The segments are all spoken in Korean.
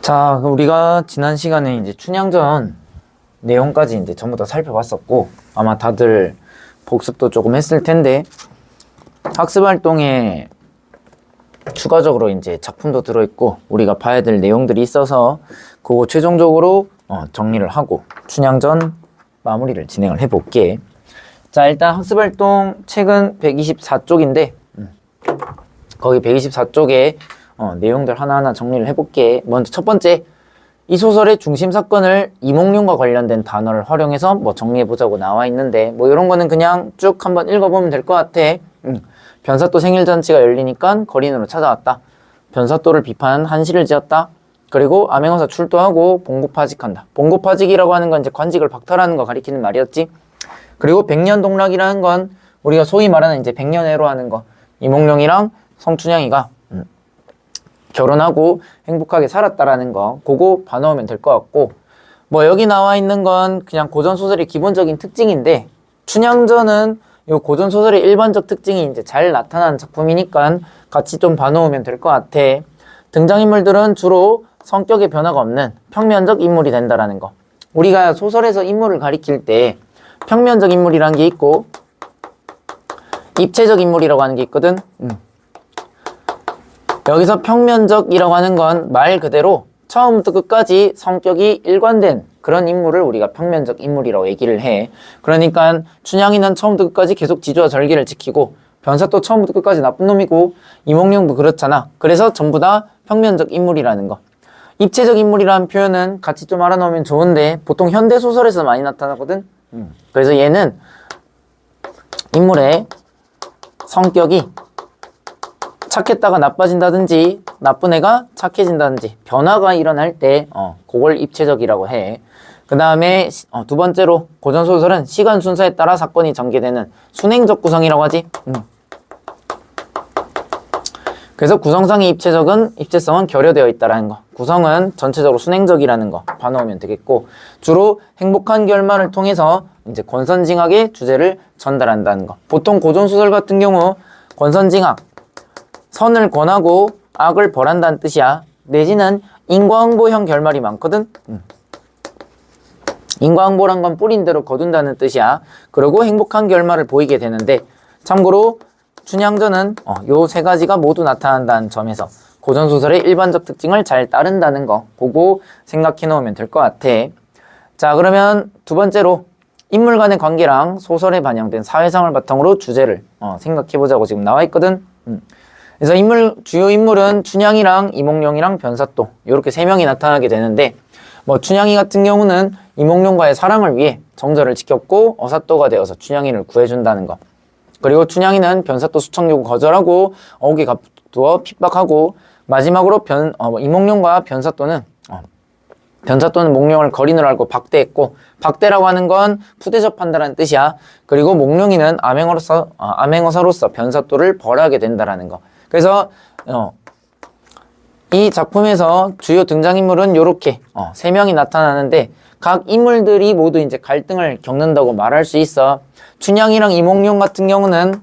자, 그럼 우리가 지난 시간에 이제 춘향전 내용까지 이제 전부 다 살펴봤었고, 아마 다들 복습도 조금 했을 텐데, 학습 활동에 추가적으로 이제 작품도 들어있고, 우리가 봐야 될 내용들이 있어서, 그거 최종적으로 정리를 하고, 춘향전 마무리를 진행을 해볼게. 자, 일단 학습 활동 책은 124쪽인데, 거기 124쪽에 내용들 하나하나 정리를 해볼게. 먼저 첫 번째, 이 소설의 중심 사건을 이몽룡과 관련된 단어를 활용해서 뭐 정리해보자고 나와 있는데, 뭐 이런 거는 그냥 쭉 한번 읽어보면 될 것 같아. 변사또 생일잔치가 열리니까 거린으로 찾아왔다. 변사또를 비판한 한시를 지었다. 그리고 암행어사 출두하고 봉고파직한다. 봉고파직이라고 하는 건 이제 관직을 박탈하는 거 가리키는 말이었지. 그리고 백년동락이라는 건 우리가 소위 말하는 이제 백년해로 하는 거. 이몽룡이랑 성춘향이가 결혼하고 행복하게 살았다라는 거, 그거 봐놓으면 될 것 같고, 뭐 여기 나와 있는 건 그냥 고전소설의 기본적인 특징인데, 춘향전은 이 고전소설의 일반적 특징이 이제 잘 나타나는 작품이니까 같이 좀 봐놓으면 될 것 같아. 등장인물들은 주로 성격의 변화가 없는 평면적 인물이 된다라는 거. 우리가 소설에서 인물을 가리킬 때 평면적 인물이라는 게 있고 입체적 인물이라고 하는 게 있거든. 여기서 평면적이라고 하는 건 말 그대로 처음부터 끝까지 성격이 일관된 그런 인물을 우리가 평면적 인물이라고 얘기를 해. 그러니까 춘향이는 처음부터 끝까지 계속 지조와 절기를 지키고, 변사또 처음부터 끝까지 나쁜 놈이고, 이몽룡도 그렇잖아. 그래서 전부 다 평면적 인물이라는 거. 입체적 인물이라는 표현은 같이 좀 알아놓으면 좋은데 보통 현대소설에서 많이 나타나거든. 그래서 얘는 인물의 성격이 착했다가 나빠진다든지 나쁜 애가 착해진다든지 변화가 일어날 때 그걸 입체적이라고 해. 그 다음에 두 번째로 고전소설은 시간 순서에 따라 사건이 전개되는 순행적 구성이라고 하지. 그래서 구성상의 입체성은 결여되어 있다라는 거. 구성은 전체적으로 순행적이라는 거 봐놓으면 되겠고, 주로 행복한 결말을 통해서 이제 권선징악의 주제를 전달한다는 거. 보통 고전소설 같은 경우 권선징악, 선을 권하고 악을 벌한다는 뜻이야. 내지는 인과응보형 결말이 많거든. 인과응보란 건 뿌린 대로 거둔다는 뜻이야. 그리고 행복한 결말을 보이게 되는데, 참고로 춘향전은 요 세 가지가 모두 나타난다는 점에서 고전소설의 일반적 특징을 잘 따른다는 거, 그거 생각해 놓으면 될 것 같아. 자, 그러면 두 번째로 인물 간의 관계랑 소설에 반영된 사회상을 바탕으로 주제를 생각해 보자고 지금 나와 있거든. 그래서 주요 인물은 춘향이랑 이몽룡이랑 변사또, 이렇게 세 명이 나타나게 되는데, 뭐 춘향이 같은 경우는 이몽룡과의 사랑을 위해 정절을 지켰고 어사또가 되어서 춘향이를 구해준다는 거. 그리고 춘향이는 변사또 수청 요구 거절하고 어옥에 가두어 핍박하고, 마지막으로 이몽룡과 변사또는 몽룡을 거린으로 알고 박대했고, 박대라고 하는 건 푸대접한다라는 뜻이야. 그리고 몽룡이는 암행어사로서 변사또를 벌하게 된다라는 거. 그래서 이 작품에서 주요 등장인물은 요렇게 세 명이 나타나는데, 각 인물들이 모두 이제 갈등을 겪는다고 말할 수 있어. 춘향이랑 이몽룡 같은 경우는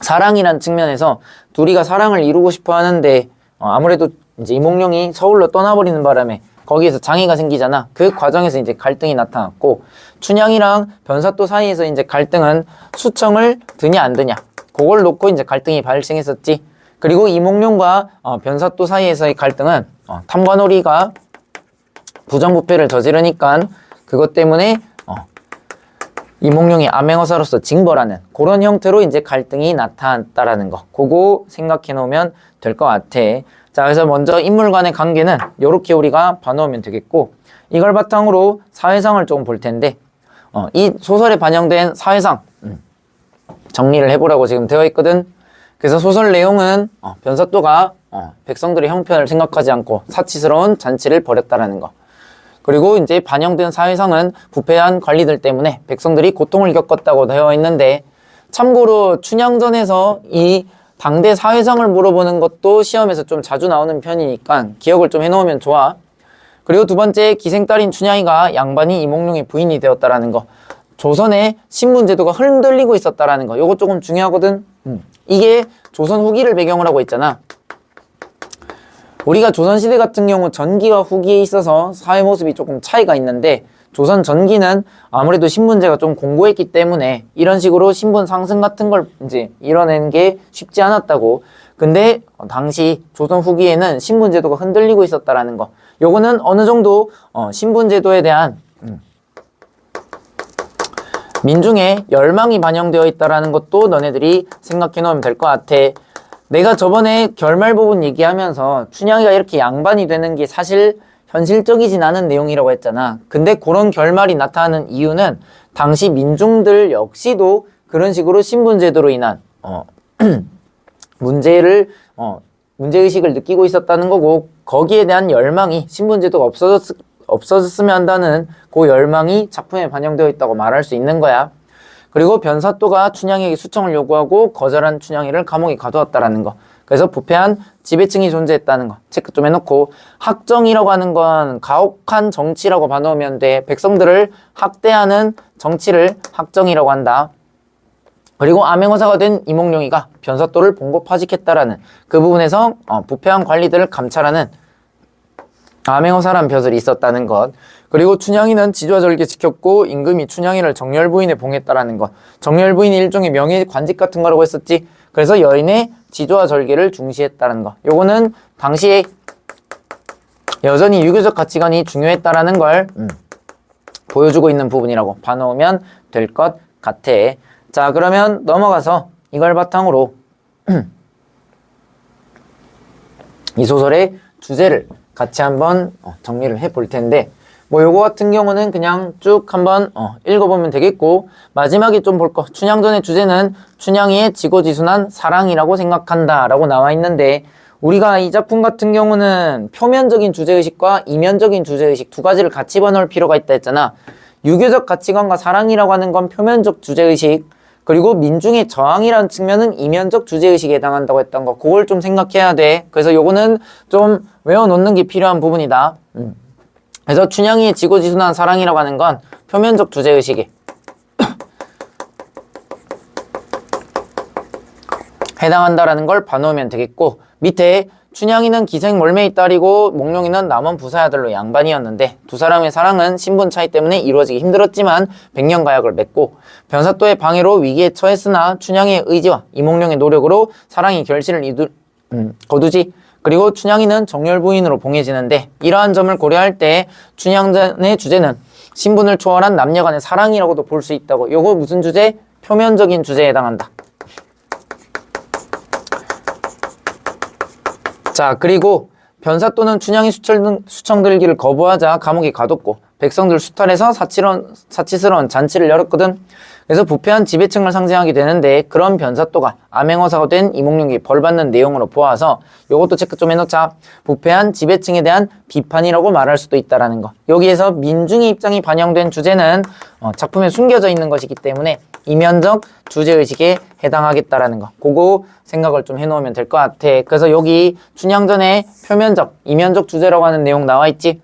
사랑이란 측면에서 둘이가 사랑을 이루고 싶어 하는데, 아무래도 이제 이몽룡이 서울로 떠나버리는 바람에 거기에서 장애가 생기잖아. 그 과정에서 이제 갈등이 나타났고, 춘향이랑 변사또 사이에서 이제 갈등은 수청을 드냐 안 드냐, 그걸 놓고 이제 갈등이 발생했었지. 그리고 이몽룡과 변사또 사이에서의 갈등은 탐관오리가 부정부패를 저지르니까 그것 때문에 이몽룡이 암행어사로서 징벌하는 그런 형태로 이제 갈등이 나타났다라는 거, 그거 생각해 놓으면 될 것 같아. 자, 그래서 먼저 인물 간의 관계는 이렇게 우리가 봐놓으면 되겠고, 이걸 바탕으로 사회상을 조금 볼 텐데, 이 소설에 반영된 사회상 정리를 해보라고 지금 되어 있거든. 그래서 소설 내용은 변사또가 백성들의 형편을 생각하지 않고 사치스러운 잔치를 벌였다라는 거. 그리고 이제 반영된 사회상은 부패한 관리들 때문에 백성들이 고통을 겪었다고 되어 있는데, 참고로 춘향전에서 이 당대 사회상을 물어보는 것도 시험에서 좀 자주 나오는 편이니까 기억을 좀 해놓으면 좋아. 그리고 두 번째, 기생딸인 춘향이가 양반이 이몽룡의 부인이 되었다라는 거. 조선의 신분제도가 흔들리고 있었다라는 거, 요거 조금 중요하거든. 이게 조선 후기를 배경으로 하고 있잖아. 우리가 조선시대 같은 경우 전기와 후기에 있어서 사회 모습이 조금 차이가 있는데, 조선 전기는 아무래도 신분제가 좀 공고했기 때문에 이런 식으로 신분 상승 같은 걸 이제 이뤄내는 게 쉽지 않았다고. 근데 당시 조선 후기에는 신분제도가 흔들리고 있었다라는 거. 요거는 어느 정도 신분제도에 대한 민중의 열망이 반영되어 있다라는 것도 너네들이 생각해 놓으면 될 것 같아. 내가 저번에 결말 부분 얘기하면서 춘향이가 이렇게 양반이 되는 게 사실 현실적이진 않은 내용이라고 했잖아. 근데 그런 결말이 나타나는 이유는 당시 민중들 역시도 그런 식으로 신분제도로 인한 문제의식을 느끼고 있었다는 거고, 거기에 대한 열망이 신분제도가 없어졌으면 한다는 그 열망이 작품에 반영되어 있다고 말할 수 있는 거야. 그리고 변사또가 춘향이에게 수청을 요구하고 거절한 춘향이를 감옥에 가두었다라는 거. 그래서 부패한 지배층이 존재했다는 거 체크 좀 해놓고, 학정이라고 하는 건 가혹한 정치라고 봐놓으면 돼. 백성들을 학대하는 정치를 학정이라고 한다. 그리고 암행어사가 된 이몽룡이가 변사또를 봉고파직했다라는 그 부분에서 부패한 관리들을 감찰하는 암행어사란 벼슬이 있었다는 것. 그리고 춘향이는 지조와 절개 지켰고 임금이 춘향이를 정열부인에 봉했다라는 것. 정열부인이 일종의 명예 관직 같은 거라고 했었지. 그래서 여인의 지조와 절개를 중시했다는 거. 요거는 당시에 여전히 유교적 가치관이 중요했다라는 걸 보여주고 있는 부분이라고 봐놓으면 될 것 같아. 자, 그러면 넘어가서 이걸 바탕으로 이 소설의 주제를 같이 한번 정리를 해볼 텐데, 뭐 요거 같은 경우는 그냥 쭉 한번 읽어보면 되겠고, 마지막에 좀 볼 거, 춘향전의 주제는 춘향이의 지고지순한 사랑이라고 생각한다 라고 나와 있는데, 우리가 이 작품 같은 경우는 표면적인 주제의식과 이면적인 주제의식 두 가지를 같이 봐놓을 필요가 있다 했잖아. 유교적 가치관과 사랑이라고 하는 건 표면적 주제의식, 그리고 민중의 저항이라는 측면은 이면적 주제의식에 해당한다고 했던 거, 그걸 좀 생각해야 돼. 그래서 요거는 좀 외워놓는 게 필요한 부분이다. 그래서 춘향이의 지고지순한 사랑이라고 하는 건 표면적 주제의식에 해당한다라는 걸 봐놓으면 되겠고, 밑에 춘향이는 기생몰매의 딸이고 몽룡이는 남원 부사의 아들로 양반이었는데, 두 사람의 사랑은 신분 차이 때문에 이루어지기 힘들었지만 백년가약을 맺고, 변사또의 방해로 위기에 처했으나 춘향이의 의지와 이몽룡의 노력으로 사랑이 결실을 거두지. 그리고 춘향이는 정열부인으로 봉해지는데, 이러한 점을 고려할 때 춘향전의 주제는 신분을 초월한 남녀간의 사랑이라고도 볼 수 있다고. 요거 무슨 주제? 표면적인 주제에 해당한다. 자, 그리고 변사또는 춘향이 수청 들기를 거부하자 감옥에 가뒀고, 백성들 수탈해서 사치스러운 잔치를 열었거든. 그래서 부패한 지배층을 상징하게 되는데, 그런 변사또가 암행어사가 된 이몽룡이 벌받는 내용으로 보아서 요것도 체크 좀 해놓자. 부패한 지배층에 대한 비판이라고 말할 수도 있다라는 거. 여기에서 민중의 입장이 반영된 주제는 작품에 숨겨져 있는 것이기 때문에 이면적 주제의식에 해당하겠다라는 거, 그거 생각을 좀 해놓으면 될 것 같아. 그래서 여기 춘향전에 표면적, 이면적 주제라고 하는 내용 나와 있지.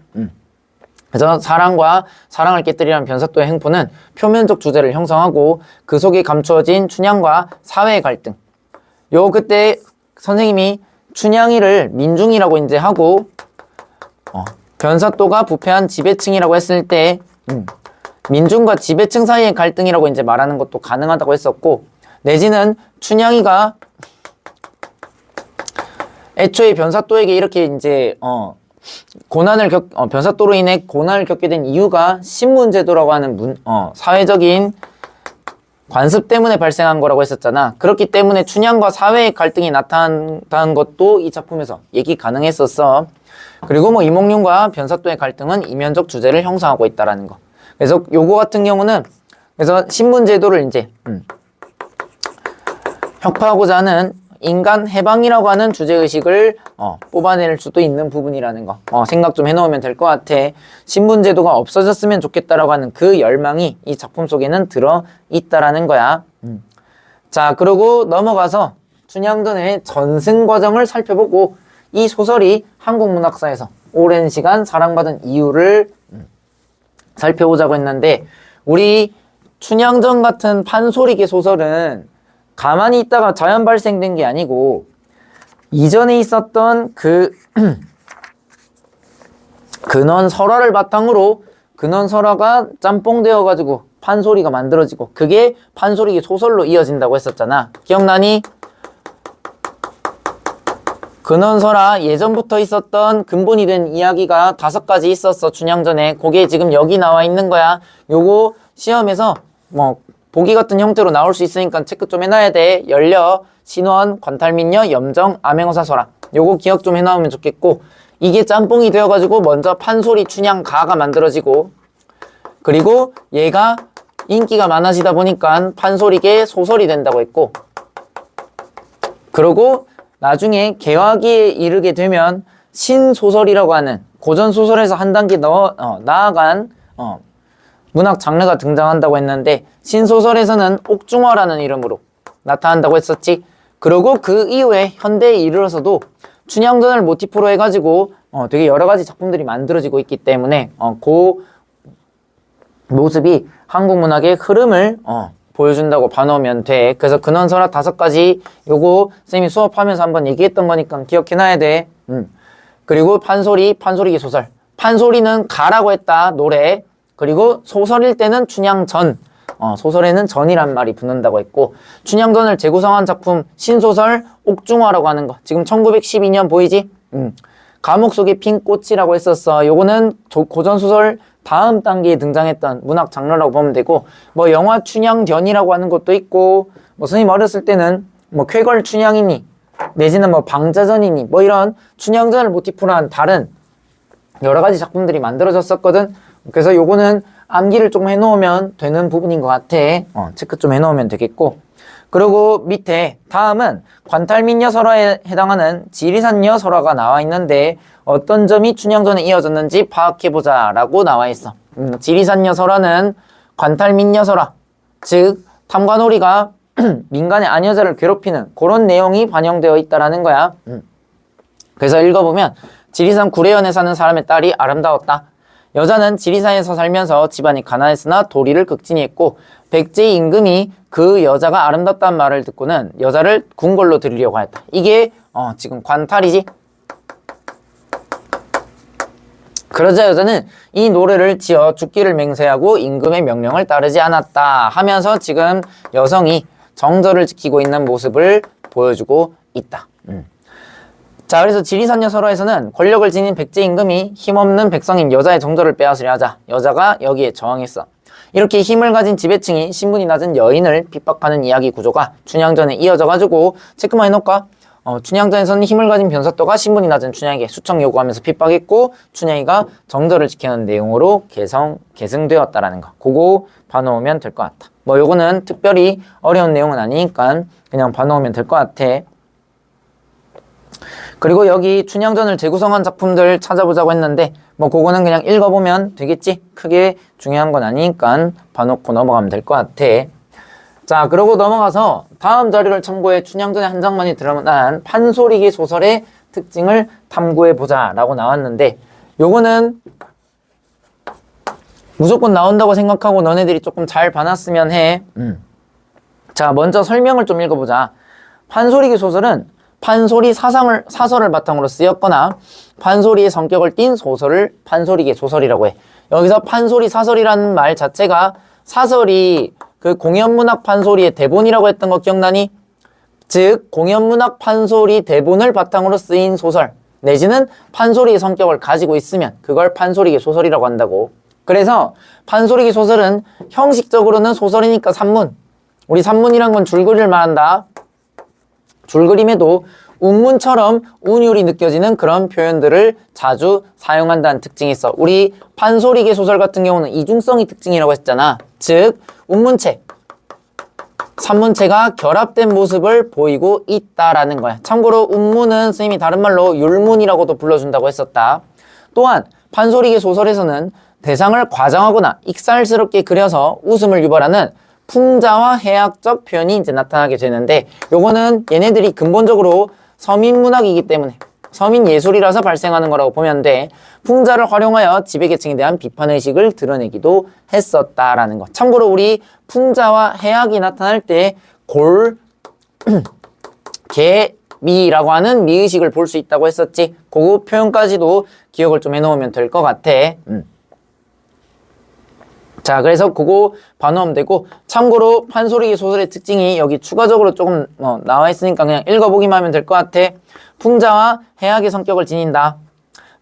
그래서 사랑을 깨뜨리는 변사또의 행포는 표면적 주제를 형성하고, 그 속에 감추어진 춘향과 사회의 갈등. 그때 선생님이 춘향이를 민중이라고 이제 하고, 변사또가 부패한 지배층이라고 했을 때, 민중과 지배층 사이의 갈등이라고 이제 말하는 것도 가능하다고 했었고, 내지는 춘향이가 애초에 변사또에게 이렇게 이제 변사또로 인해 고난을 겪게 된 이유가 신분제도라고 하는 사회적인 관습 때문에 발생한 거라고 했었잖아. 그렇기 때문에 춘향과 사회의 갈등이 나타난다는 것도 이 작품에서 얘기 가능했었어. 그리고 뭐 이몽룡과 변사또의 갈등은 이면적 주제를 형성하고 있다라는 거. 그래서 요거 같은 경우는, 그래서 신분제도를 이제 혁파하고자 하는 인간 해방이라고 하는 주제의식을 뽑아낼 수도 있는 부분이라는 거 생각 좀 해놓으면 될 것 같아. 신분제도가 없어졌으면 좋겠다라고 하는 그 열망이 이 작품 속에는 들어있다라는 거야. 자, 그리고 넘어가서 춘향전의 전승 과정을 살펴보고, 이 소설이 한국 문학사에서 오랜 시간 사랑받은 이유를 살펴보자고 했는데, 우리 춘향전 같은 판소리계 소설은 가만히 있다가 자연 발생된 게 아니고, 이전에 있었던 그 근원설화를 바탕으로 근원설화가 짬뽕 되어가지고 판소리가 만들어지고 그게 판소리기 소설로 이어진다고 했었잖아. 기억나니? 근원설화 예전부터 있었던 근본이 된 이야기가 5가지 있었어. 춘향전에. 그게 지금 여기 나와 있는 거야. 요거 시험에서 뭐 보기 같은 형태로 나올 수 있으니까 체크 좀 해놔야 돼. 연려, 신원, 관탈민녀, 염정, 암행어사설화. 요거 기억 좀 해놓으면 좋겠고, 이게 짬뽕이 되어가지고 먼저 판소리 춘향가가 만들어지고, 그리고 얘가 인기가 많아지다 보니까 판소리계 소설이 된다고 했고, 그러고 나중에 개화기에 이르게 되면 신소설이라고 하는 고전소설에서 한 단계 나아간 문학 장르가 등장한다고 했는데, 신소설에서는 옥중화라는 이름으로 나타난다고 했었지. 그리고 그 이후에 현대에 이르러서도 춘향전을 모티프로 해가지고 되게 여러 가지 작품들이 만들어지고 있기 때문에 그 모습이 한국 문학의 흐름을 보여준다고 봐놓으면 돼. 그래서 근원설화 5가지 요거 쌤이 수업하면서 한번 얘기했던 거니까 기억해놔야 돼. 그리고 판소리기 소설. 판소리는 가라고 했다, 노래. 그리고 소설일 때는 춘향전. 소설에는 전이란 말이 붙는다고 했고, 춘향전을 재구성한 작품 신소설 옥중화라고 하는 거. 지금 1912년 보이지? 감옥 속의 핀 꽃이라고 했었어. 요거는 고전소설 다음 단계에 등장했던 문학 장르라고 보면 되고, 뭐 영화 춘향전이라고 하는 것도 있고, 뭐 선생님 어렸을 때는 뭐 쾌걸 춘향이니 내지는 뭐 방자전이니 뭐 이런 춘향전을 모티프로 한 다른 여러 가지 작품들이 만들어졌었거든. 그래서 요거는 암기를 조금 해놓으면 되는 부분인 것 같아. 체크 좀 해놓으면 되겠고, 그리고 밑에 다음은 관탈민녀 설화에 해당하는 지리산녀 설화가 나와 있는데 어떤 점이 춘향전에 이어졌는지 파악해보자 라고 나와 있어. 지리산녀 설화는 관탈민녀 설화, 즉 탐관오리가 민간의 아녀자를 괴롭히는 그런 내용이 반영되어 있다라는 거야. 그래서 읽어보면, 지리산 구례연에 사는 사람의 딸이 아름다웠다. 여자는 지리산에서 살면서 집안이 가난했으나 도리를 극진히 했고, 백제 임금이 그 여자가 아름답다는 말을 듣고는 여자를 궁궐로 들이려고 했다. 이게 지금 관탈이지. 그러자 여자는 이 노래를 지어 죽기를 맹세하고 임금의 명령을 따르지 않았다 하면서 지금 여성이 정절을 지키고 있는 모습을 보여주고 있다. 자, 그래서 지리산녀 설화에서는 권력을 지닌 백제 임금이 힘없는 백성인 여자의 정절을 빼앗으려 하자 여자가 여기에 저항했어. 이렇게 힘을 가진 지배층이 신분이 낮은 여인을 핍박하는 이야기 구조가 춘향전에 이어져가지고 체크만 해놓을까? 춘향전에서는 힘을 가진 변사또가 신분이 낮은 춘향에게 수청 요구하면서 핍박했고, 춘향이가 정절을 지키는 내용으로 계승되었다라는 거. 그거 봐놓으면 될 것 같다. 뭐 요거는 특별히 어려운 내용은 아니니까 그냥 봐놓으면 될 것 같아. 그리고 여기 춘향전을 재구성한 작품들 찾아보자고 했는데 뭐 그거는 그냥 읽어보면 되겠지? 크게 중요한 건 아니니까 봐놓고 넘어가면 될 것 같아. 자, 그러고 넘어가서 다음 자료를 참고해 춘향전의 한 장면이 드러난 판소리기 소설의 특징을 탐구해보자 라고 나왔는데, 요거는 무조건 나온다고 생각하고 너네들이 조금 잘 봐놨으면 해. 자, 먼저 설명을 좀 읽어보자. 판소리기 소설은 판소리 사설을 바탕으로 쓰였거나 판소리의 성격을 띤 소설을 판소리기 소설이라고 해. 여기서 판소리 사설이라는 말 자체가 사설이 그 공연문학 판소리의 대본이라고 했던 거 기억나니? 즉 공연문학 판소리 대본을 바탕으로 쓰인 소설 내지는 판소리의 성격을 가지고 있으면 그걸 판소리기 소설이라고 한다고. 그래서 판소리기 소설은 형식적으로는 소설이니까 산문. 우리 산문이란 건 줄거리를 말한다. 줄그림에도 운문처럼 운율이 느껴지는 그런 표현들을 자주 사용한다는 특징이 있어. 우리 판소리기 소설 같은 경우는 이중성이 특징이라고 했잖아. 즉 운문체, 산문체가 결합된 모습을 보이고 있다라는 거야. 참고로 운문은 선생님이 다른 말로 율문이라고도 불러준다고 했었다. 또한 판소리기 소설에서는 대상을 과장하거나 익살스럽게 그려서 웃음을 유발하는 풍자와 해학적 표현이 이제 나타나게 되는데, 요거는 얘네들이 근본적으로 서민문학이기 때문에 서민예술이라서 발생하는 거라고 보면 돼. 풍자를 활용하여 지배계층에 대한 비판의식을 드러내기도 했었다라는 거. 참고로 우리 풍자와 해학이 나타날 때 골, 개, 미라고 하는 미의식을 볼 수 있다고 했었지. 그 표현까지도 기억을 좀 해놓으면 될 것 같아. 자, 그래서 그거 봐놓으면 되고, 참고로 판소리 소설의 특징이 여기 추가적으로 조금 나와 있으니까 그냥 읽어보기만 하면 될 것 같아. 풍자와 해악의 성격을 지닌다.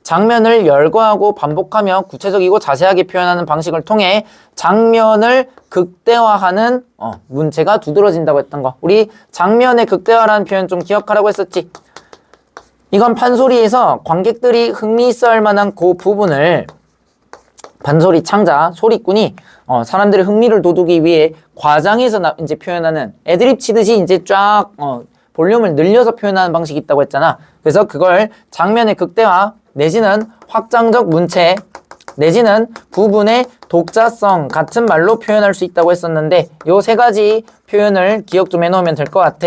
장면을 열거하고 반복하며 구체적이고 자세하게 표현하는 방식을 통해 장면을 극대화하는 문체가 두드러진다고 했던 거. 우리 장면의 극대화라는 표현 좀 기억하라고 했었지. 이건 판소리에서 관객들이 흥미있어 할 만한 그 부분을 판소리 창자, 소리꾼이 사람들의 흥미를 돋우기 위해 과장해서 이제 표현하는 애드립 치듯이 이제 쫙 볼륨을 늘려서 표현하는 방식이 있다고 했잖아. 그래서 그걸 장면의 극대화 내지는 확장적 문체 내지는 부분의 독자성 같은 말로 표현할 수 있다고 했었는데 요 세 가지 표현을 기억 좀 해놓으면 될 것 같아.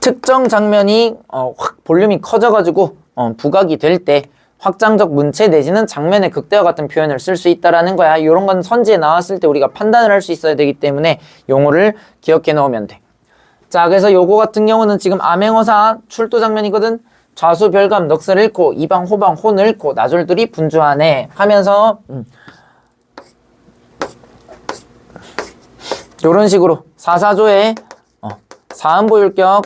특정 장면이 확 볼륨이 커져가지고 부각이 될 때 확장적 문체 내지는 장면의 극대화 같은 표현을 쓸 수 있다라는 거야. 이런 건 선지에 나왔을 때 우리가 판단을 할 수 있어야 되기 때문에 용어를 기억해 놓으면 돼. 자, 그래서 요거 같은 경우는 지금 암행어사 출도 장면이거든. 좌수 별감 넋을 잃고 이방 호방 혼을 잃고 나졸들이 분주하네 하면서 요런 식으로 사사조의 사음보율격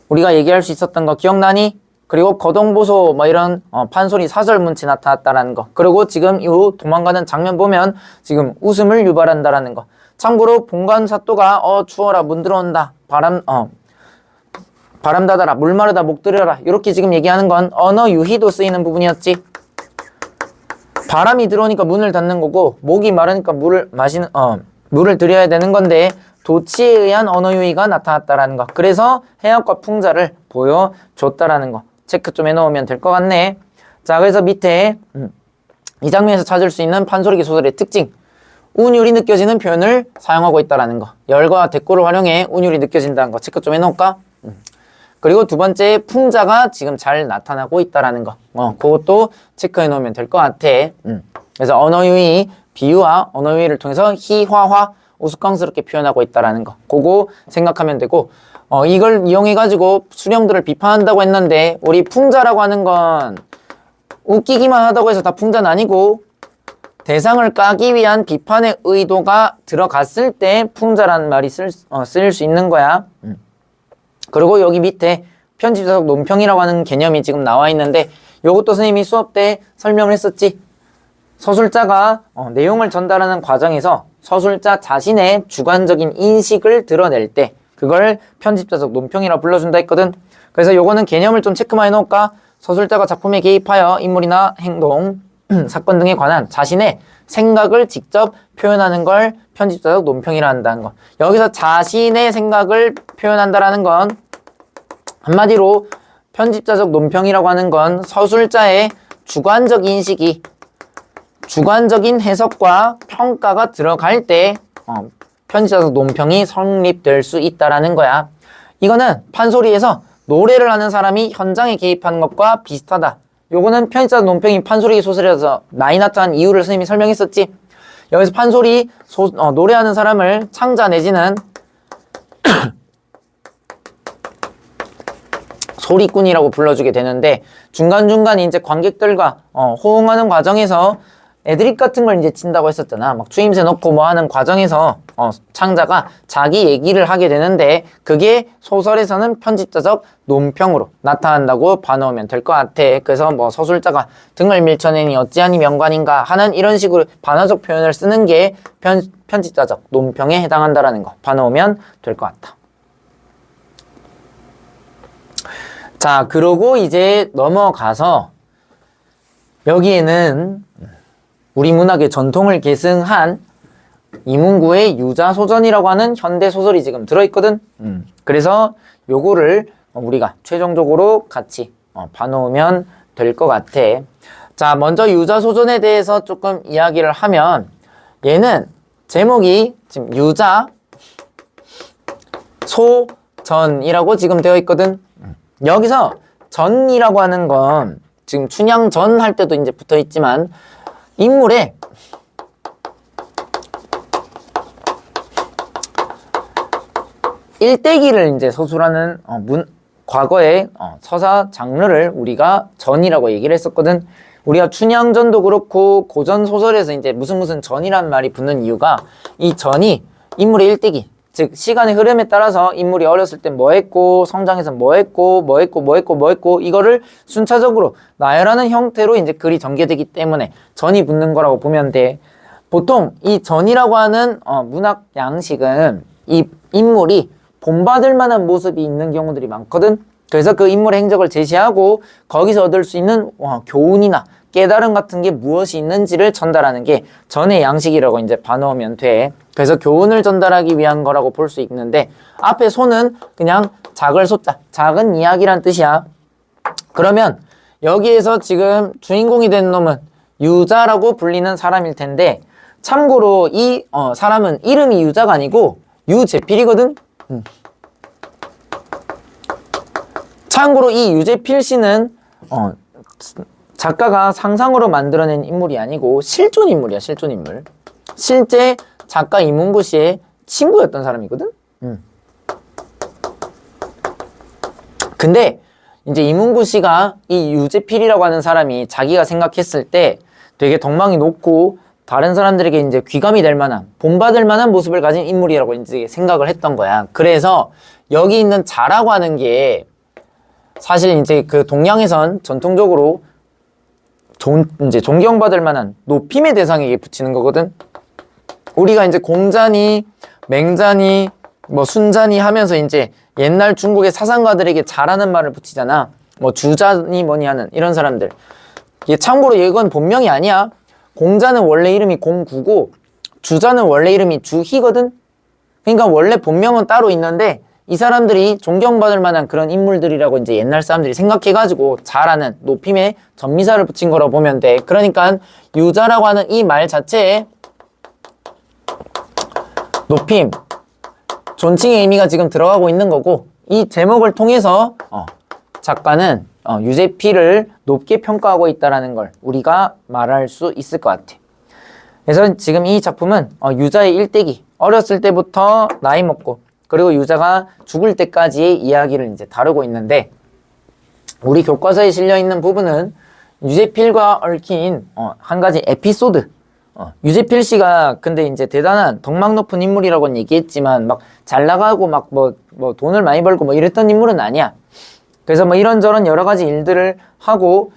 우리가 얘기할 수 있었던 거 기억나니? 그리고 거동보소 뭐 이런 판소리 사설 문체 나타났다라는 거. 그리고 지금 이 도망가는 장면 보면 지금 웃음을 유발한다라는 거. 참고로 본관 사또가 추워라 문 들어온다 바람 닫아라 물 마르다 목 들여라 이렇게 지금 얘기하는 건 언어 유희도 쓰이는 부분이었지. 바람이 들어오니까 문을 닫는 거고 목이 마르니까 물을 들여야 되는 건데 도치에 의한 언어 유희가 나타났다라는 거. 그래서 해악과 풍자를 보여줬다라는 거 체크 좀 해놓으면 될 것 같네. 자, 그래서 밑에 이 장면에서 찾을 수 있는 판소리기 소설의 특징, 운율이 느껴지는 표현을 사용하고 있다라는 거. 열과 대꾸를 활용해 운율이 느껴진다는 거 체크 좀 해놓을까? 그리고 두 번째 풍자가 지금 잘 나타나고 있다라는 거. 그것도 체크해 놓으면 될 것 같아. 그래서 언어 유희, 비유와 언어 유희를 통해서 희화화 우스꽝스럽게 표현하고 있다라는 거. 그거 생각하면 되고, 이걸 이용해가지고 수령들을 비판한다고 했는데, 우리 풍자라고 하는 건 웃기기만 하다고 해서 다 풍자는 아니고, 대상을 까기 위한 비판의 의도가 들어갔을 때 풍자라는 말이 쓰일 수 있는 거야. 그리고 여기 밑에 편집자적 논평이라고 하는 개념이 지금 나와 있는데, 요것도 선생님이 수업 때 설명을 했었지. 서술자가 내용을 전달하는 과정에서 서술자 자신의 주관적인 인식을 드러낼 때 그걸 편집자적 논평이라 불러준다 했거든. 그래서 요거는 개념을 좀 체크만 해놓을까? 서술자가 작품에 개입하여 인물이나 행동, 사건 등에 관한 자신의 생각을 직접 표현하는 걸 편집자적 논평이라 한다는 거. 여기서 자신의 생각을 표현한다라는 건 한마디로 편집자적 논평이라고 하는 건 서술자의 주관적 인식이 주관적인 해석과 평가가 들어갈 때 편집자적 논평이 성립될 수 있다라는 거야. 이거는 판소리에서 노래를 하는 사람이 현장에 개입하는 것과 비슷하다. 요거는 편집자적 논평이 판소리 소설에서 많이 나타난 이유를 선생님이 설명했었지. 여기서 판소리 노래하는 사람을 창자 내지는 소리꾼이라고 불러주게 되는데 중간중간 이제 관객들과 호응하는 과정에서 애드립 같은 걸 이제 친다고 했었잖아. 막 추임새 넣고 뭐 하는 과정에서 창자가 자기 얘기를 하게 되는데 그게 소설에서는 편집자적 논평으로 나타난다고 봐놓으면 될 것 같아. 그래서 뭐 서술자가 등을 밀쳐내니 어찌하니 명관인가 하는 이런 식으로 반어적 표현을 쓰는 게 편집자적 논평에 해당한다라는 거 봐놓으면 될 것 같다. 자, 그러고 이제 넘어가서 여기에는 우리 문학의 전통을 계승한 이문구의 유자소전이라고 하는 현대소설이 지금 들어있거든. 그래서 요거를 우리가 최종적으로 같이 봐놓으면 될 것 같아. 자, 먼저 유자소전에 대해서 조금 이야기를 하면 얘는 제목이 지금 유자 소전이라고 지금 되어 있거든. 여기서 전이라고 하는 건 지금 춘향전 할 때도 이제 붙어 있지만 인물의 일대기를 이제 서술하는 과거의 서사 장르를 우리가 전이라고 얘기를 했었거든. 우리가 춘향전도 그렇고 고전 소설에서 이제 무슨 전이란 말이 붙는 이유가 이 전이 인물의 일대기, 즉 시간의 흐름에 따라서 인물이 어렸을 때 뭐 했고 성장해서 뭐 했고 이거를 순차적으로 나열하는 형태로 이제 글이 전개되기 때문에 전이 붙는 거라고 보면 돼. 보통 이 전이라고 하는 문학 양식은 이 인물이 본받을 만한 모습이 있는 경우들이 많거든. 그래서 그 인물의 행적을 제시하고 거기서 얻을 수 있는 교훈이나 깨달음 같은 게 무엇이 있는지를 전달하는 게 전의 양식이라고 이제 봐놓으면 돼. 그래서 교훈을 전달하기 위한 거라고 볼 수 있는데 앞에 소는 그냥 작을 소자, 작은 이야기란 뜻이야. 그러면 여기에서 지금 주인공이 된 놈은 유자라고 불리는 사람일 텐데 참고로 이 사람은 이름이 유자가 아니고 유재필이거든. 참고로 이 유재필 씨는 작가가 상상으로 만들어낸 인물이 아니고 실존 인물이야. 실존 인물. 실제 작가 이문구 씨의 친구였던 사람이거든. 근데 이제 이문구 씨가 이 유재필이라고 하는 사람이 자기가 생각했을 때 되게 덕망이 높고 다른 사람들에게 이제 귀감이 될 만한, 본받을 만한 모습을 가진 인물이라고 이제 생각을 했던 거야. 그래서 여기 있는 자라고 하는 게 사실 이제 그 동양에선 전통적으로 이제 존경받을 만한 높임의 대상에게 붙이는 거거든. 우리가 이제 공자니, 맹자니, 뭐 순자니 하면서 이제 옛날 중국의 사상가들에게 자라는 말을 붙이잖아. 뭐 주자니 뭐니 하는 이런 사람들. 이게 참고로 이건 본명이 아니야. 공자는 원래 이름이 공구고 주자는 원래 이름이 주희거든. 그러니까 원래 본명은 따로 있는데 이 사람들이 존경받을 만한 그런 인물들이라고 이제 옛날 사람들이 생각해가지고 자라는 높임의 전미사를 붙인 거라고 보면 돼. 그러니까 유자라고 하는 이 말 자체에 높임, 존칭의 의미가 지금 들어가고 있는 거고 이 제목을 통해서 작가는 유재필을 높게 평가하고 있다는 걸 우리가 말할 수 있을 것 같아. 그래서 지금 이 작품은 유자의 일대기, 어렸을 때부터 나이 먹고 그리고 유자가 죽을 때까지의 이야기를 이제 다루고 있는데 우리 교과서에 실려있는 부분은 유재필과 얽힌 한 가지 에피소드. 유재필 씨가 근데 이제 대단한 덕망 높은 인물이라고는 얘기했지만 막 잘 나가고 막 뭐 돈을 많이 벌고 뭐 이랬던 인물은 아니야. 그래서 뭐 이런저런 여러 가지 일들을 하고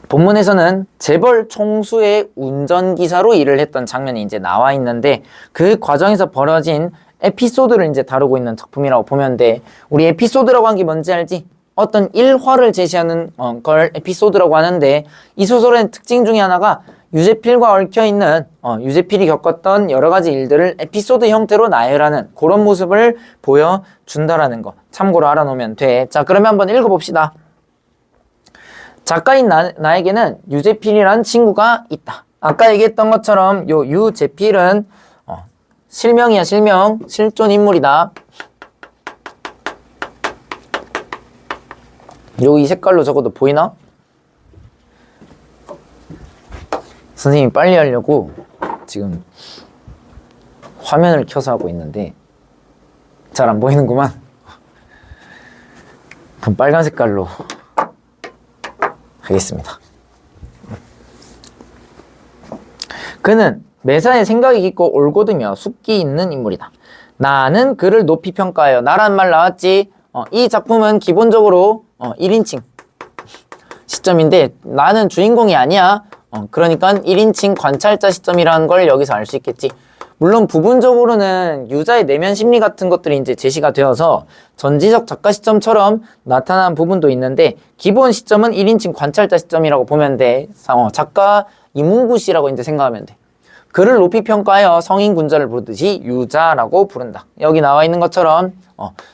본문에서는 재벌 총수의 운전기사로 일을 했던 장면이 이제 나와 있는데 그 과정에서 벌어진 에피소드를 이제 다루고 있는 작품이라고 보면 돼. 우리 에피소드라고 한 게 뭔지 알지? 어떤 일화를 제시하는 걸 에피소드라고 하는데 이 소설의 특징 중에 하나가 유재필과 얽혀있는 유재필이 겪었던 여러 가지 일들을 에피소드 형태로 나열하는 그런 모습을 보여준다라는 거 참고로 알아놓으면 돼. 자, 그러면 한번 읽어봅시다. 작가인 나에게는 유재필이라는 친구가 있다. 아까 얘기했던 것처럼 요 유재필은 실명이야. 실명. 실존 인물이다. 요 이 색깔로 적어도 보이나? 선생님이 빨리 하려고 지금 화면을 켜서 하고 있는데 잘 안 보이는구만. 그럼 빨간 색깔로 하겠습니다. 그는 매사에 생각이 깊고 올곧으며 숙기 있는 인물이다. 나는 그를 높이 평가하여. 나란 말 나왔지? 이 작품은 기본적으로 1인칭 시점인데 나는 주인공이 아니야. 그러니까 1인칭 관찰자 시점이라는 걸 여기서 알 수 있겠지. 물론 부분적으로는 유자의 내면 심리 같은 것들이 이제 제시가 되어서 전지적 작가 시점처럼 나타난 부분도 있는데 기본 시점은 1인칭 관찰자 시점이라고 보면 돼. 작가 이문구 씨라고 이제 생각하면 돼. 그를 높이 평가하여 성인군자를 부르듯이 유자라고 부른다. 여기 나와 있는 것처럼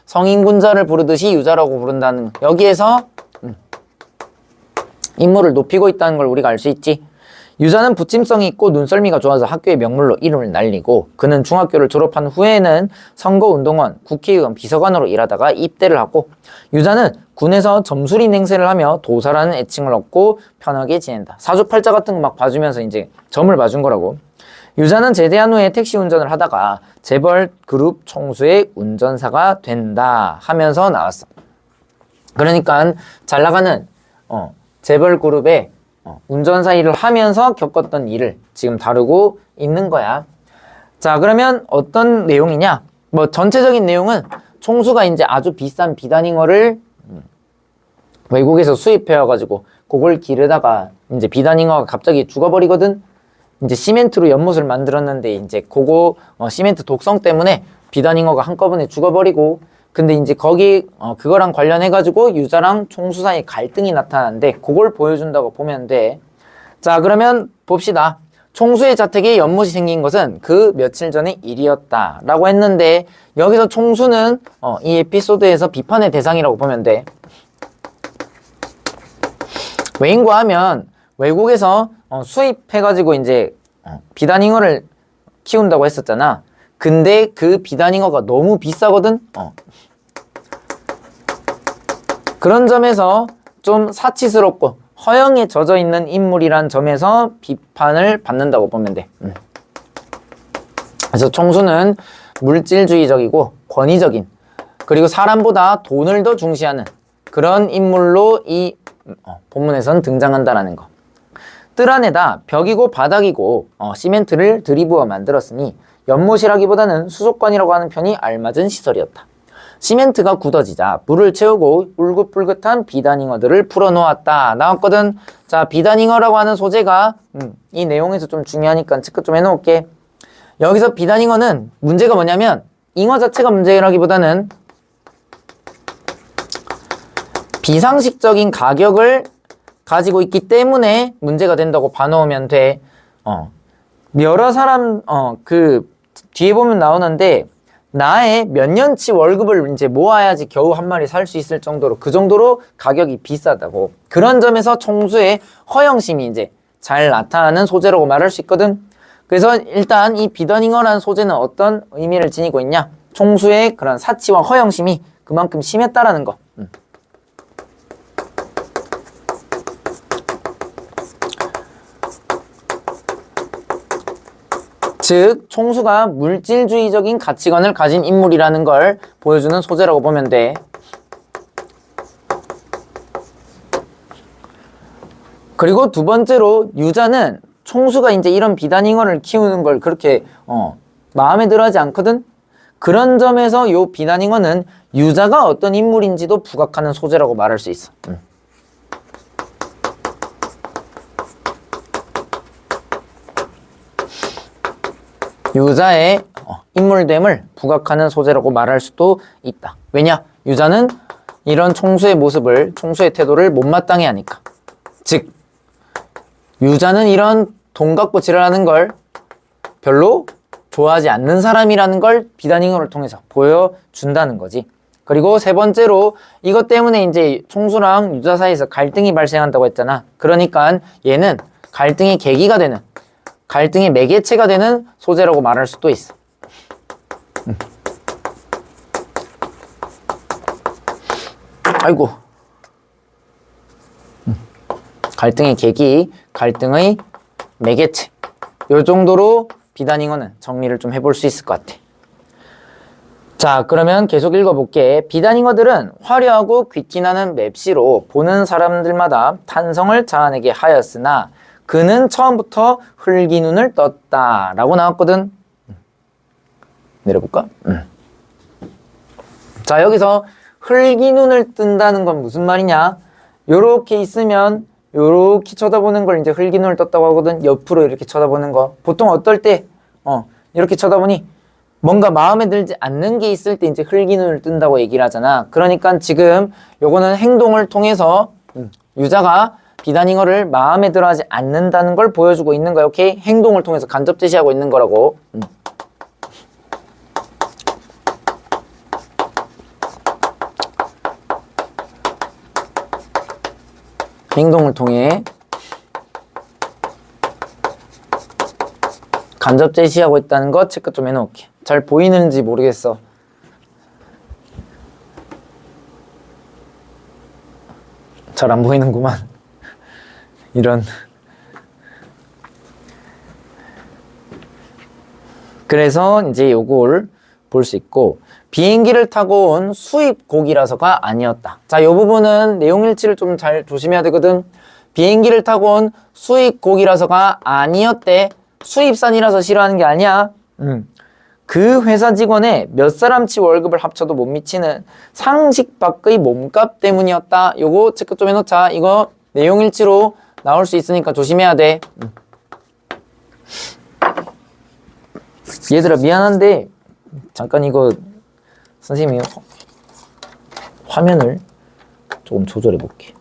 성인군자를 부르듯이 유자라고 부른다는 여기에서 인물을 높이고 있다는 걸 우리가 알 수 있지. 유자는 부침성이 있고 눈썰미가 좋아서 학교의 명물로 이름을 날리고 그는 중학교를 졸업한 후에는 선거운동원, 국회의원, 비서관으로 일하다가 입대를 하고 유자는 군에서 점술인 행세를 하며 도사라는 애칭을 얻고 편하게 지낸다. 사주팔자 같은 거 막 봐주면서 이제 점을 봐준 거라고. 유자는 제대한 후에 택시 운전을 하다가 재벌 그룹 총수의 운전사가 된다 하면서 나왔어. 그러니까 잘 나가는 재벌 그룹의 운전사 일을 하면서 겪었던 일을 지금 다루고 있는 거야. 자, 그러면 어떤 내용이냐? 뭐 전체적인 내용은 총수가 이제 아주 비싼 비단잉어를 외국에서 수입해와가지고 그걸 기르다가 이제 비단잉어가 갑자기 죽어버리거든. 이제 시멘트로 연못을 만들었는데 이제 그거 시멘트 독성 때문에 비단잉어가 한꺼번에 죽어버리고, 근데 이제 거기 그거랑 관련해가지고 유자랑 총수 사이 갈등이 나타나는데 그걸 보여준다고 보면 돼. 자, 그러면 봅시다. 총수의 자택에 연못이 생긴 것은 그 며칠 전의 일이었다 라고 했는데, 여기서 총수는 이 에피소드에서 비판의 대상이라고 보면 돼. 왜인가 하면 외국에서 수입해가지고 이제 비단잉어를 키운다고 했었잖아. 근데 그 비단잉어가 너무 비싸거든. 그런 점에서 좀 사치스럽고 허영에 젖어 있는 인물이란 점에서 비판을 받는다고 보면 돼. 그래서 총수는 물질주의적이고 권위적인, 그리고 사람보다 돈을 더 중시하는 그런 인물로 이 본문에선 등장한다라는 거. 뜰 안에다 벽이고 바닥이고 시멘트를 들이부어 만들었으니 연못이라기보다는 수족관이라고 하는 편이 알맞은 시설이었다. 시멘트가 굳어지자 물을 채우고 울긋불긋한 비단잉어들을 풀어놓았다 나왔거든. 자, 비단잉어라고 하는 소재가 이 내용에서 좀 중요하니까 체크 좀 해놓을게. 여기서 비단잉어는 문제가 뭐냐면 잉어 자체가 문제라기보다는 비상식적인 가격을 가지고 있기 때문에 문제가 된다고 봐놓으면 돼. 여러 사람 그 뒤에 보면 나오는데 나의 몇 년치 월급을 이제 모아야지 겨우 한 마리 살 수 있을 정도로, 그 정도로 가격이 비싸다고. 그런 점에서 총수의 허영심이 이제 잘 나타나는 소재라고 말할 수 있거든. 그래서 일단 이 비단잉어라는 소재는 어떤 의미를 지니고 있냐? 총수의 그런 사치와 허영심이 그만큼 심했다라는 거. 즉 총수가 물질주의적인 가치관을 가진 인물이라는 걸 보여주는 소재라고 보면 돼. 그리고 두 번째로 유자는 총수가 이제 이런 비단잉어를 키우는 걸 그렇게 마음에 들어 하지 않거든. 그런 점에서 요 비단잉어는 유자가 어떤 인물인지도 부각하는 소재라고 말할 수 있어. 유자의 인물됨을 부각하는 소재라고 말할 수도 있다. 왜냐? 유자는 이런 총수의 모습을, 총수의 태도를 못마땅해 하니까. 즉 유자는 이런 돈 갖고 지랄하는 걸 별로 좋아하지 않는 사람이라는 걸 비단잉어를 통해서 보여준다는 거지. 그리고 세 번째로 이것 때문에 이제 총수랑 유자 사이에서 갈등이 발생한다고 했잖아. 그러니까 얘는 갈등의 계기가 되는, 갈등의 매개체가 되는 소재라고 말할 수도 있어. 아이고. 갈등의 계기, 갈등의 매개체. 요 정도로 비단잉어는 정리를 좀 해볼 수 있을 것 같아. 자, 그러면 계속 읽어볼게. 비단잉어들은 화려하고 귀티나는 맵시로 보는 사람들마다 탄성을 자아내게 하였으나 그는 처음부터 흘기 눈을 떴다 라고 나왔거든. 내려볼까? 자, 여기서 흘기 눈을 뜬다는 건 무슨 말이냐? 요렇게 있으면 요렇게 쳐다보는 걸 이제 흘기 눈을 떴다고 하거든. 옆으로 이렇게 쳐다보는 거. 보통 어떨 때 이렇게 쳐다보니 뭔가 마음에 들지 않는 게 있을 때 이제 흘기 눈을 뜬다고 얘기를 하잖아. 그러니까 지금 요거는 행동을 통해서 유자가 비단잉어를 마음에 들어하지 않는다는 걸 보여주고 있는 거야. 오케이? 행동을 통해서 간접 제시하고 있는 거라고. 행동을 통해 간접 제시하고 있다는 거 체크 좀 해놓을게. 잘 보이는지 모르겠어. 잘 안 보이는구만. 이런. 그래서 이제 요걸 볼 수 있고, 비행기를 타고 온 수입국이라서가 아니었다. 자, 요 부분은 내용 일치를 좀 잘 조심해야 되거든. 비행기를 타고 온 수입국이라서가 아니었대. 수입산이라서 싫어하는 게 아니야. 그 회사 직원의 몇 사람치 월급을 합쳐도 못 미치는 상식 밖의 몸값 때문이었다. 요거 체크 좀 해놓자. 이거 내용 일치로 나올 수 있으니까 조심해야 돼. 얘들아 미안한데 잠깐 이거 선생님이 화면을 조금 조절해 볼게.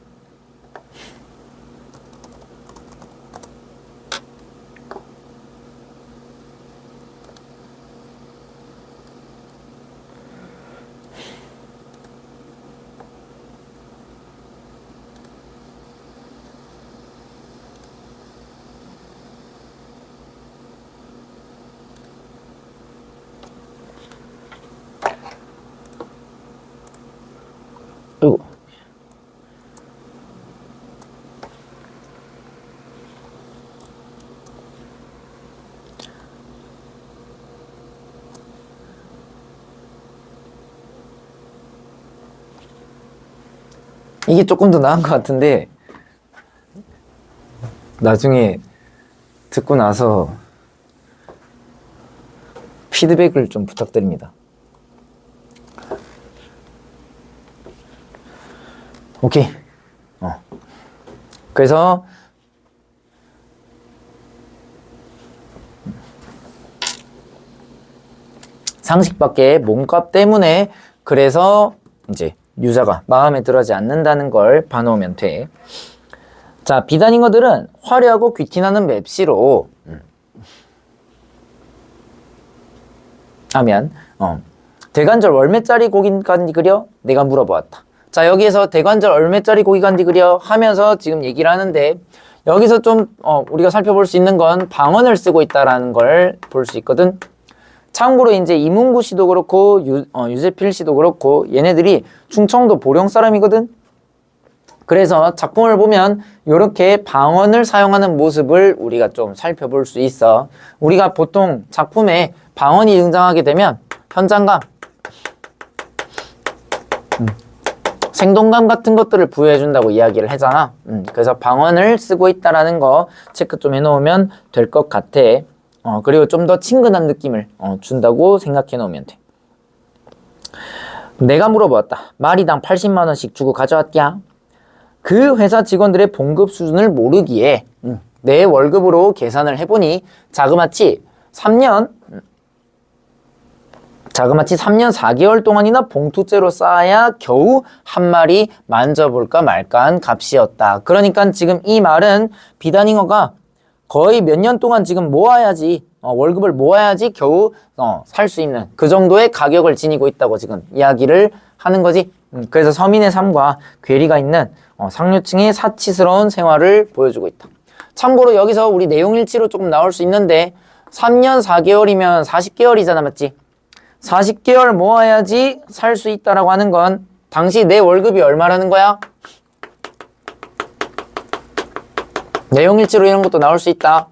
아이고. 이게 조금 더 나은 것 같은데 나중에 듣고 나서 피드백을 좀 부탁드립니다. 오케이. 그래서 상식 밖의 몸값 때문에 그래서 이제 유저가 마음에 들어하지 않는다는 걸 봐놓으면 돼. 자, 비단잉어들은 화려하고 귀티나는 맵시로 하면 대관절 얼매짜리 고기간디 그려? 내가 물어보았다. 자, 여기에서 대관절 얼매짜리 고기간디 그려 하면서 지금 얘기를 하는데 여기서 좀 우리가 살펴볼 수 있는 건 방언을 쓰고 있다라는 걸 볼 수 있거든. 참고로 이제 이문구 씨도 그렇고 유재필 씨도 그렇고 얘네들이 충청도 보령 사람이거든. 그래서 작품을 보면 이렇게 방언을 사용하는 모습을 우리가 좀 살펴볼 수 있어. 우리가 보통 작품에 방언이 등장하게 되면 현장감, 생동감 같은 것들을 부여해준다고 이야기를 하잖아. 그래서 방언을 쓰고 있다라는 거 체크 좀 해놓으면 될 것 같아. 그리고 좀 더 친근한 느낌을 준다고 생각해 놓으면 돼. 내가 물어보았다. 마리당 80만 원씩 주고 가져왔냐? 그 회사 직원들의 봉급 수준을 모르기에 내 월급으로 계산을 해보니 자그마치 3년 4개월 동안이나 봉투째로 쌓아야 겨우 한 마리 만져볼까 말까한 값이었다. 그러니까 지금 이 말은 비단잉어가 거의 몇 년 동안 지금 모아야지 월급을 모아야지 겨우 살 수 있는 그 정도의 가격을 지니고 있다고 지금 이야기를 하는 거지. 그래서 서민의 삶과 괴리가 있는 상류층의 사치스러운 생활을 보여주고 있다. 참고로 여기서 우리 내용일치로 조금 나올 수 있는데 3년 4개월이면 40개월이잖아, 맞지? 40개월 모아야지 살 수 있다라고 하는 건 당시 내 월급이 얼마라는 거야? 내용일치로 이런 것도 나올 수 있다.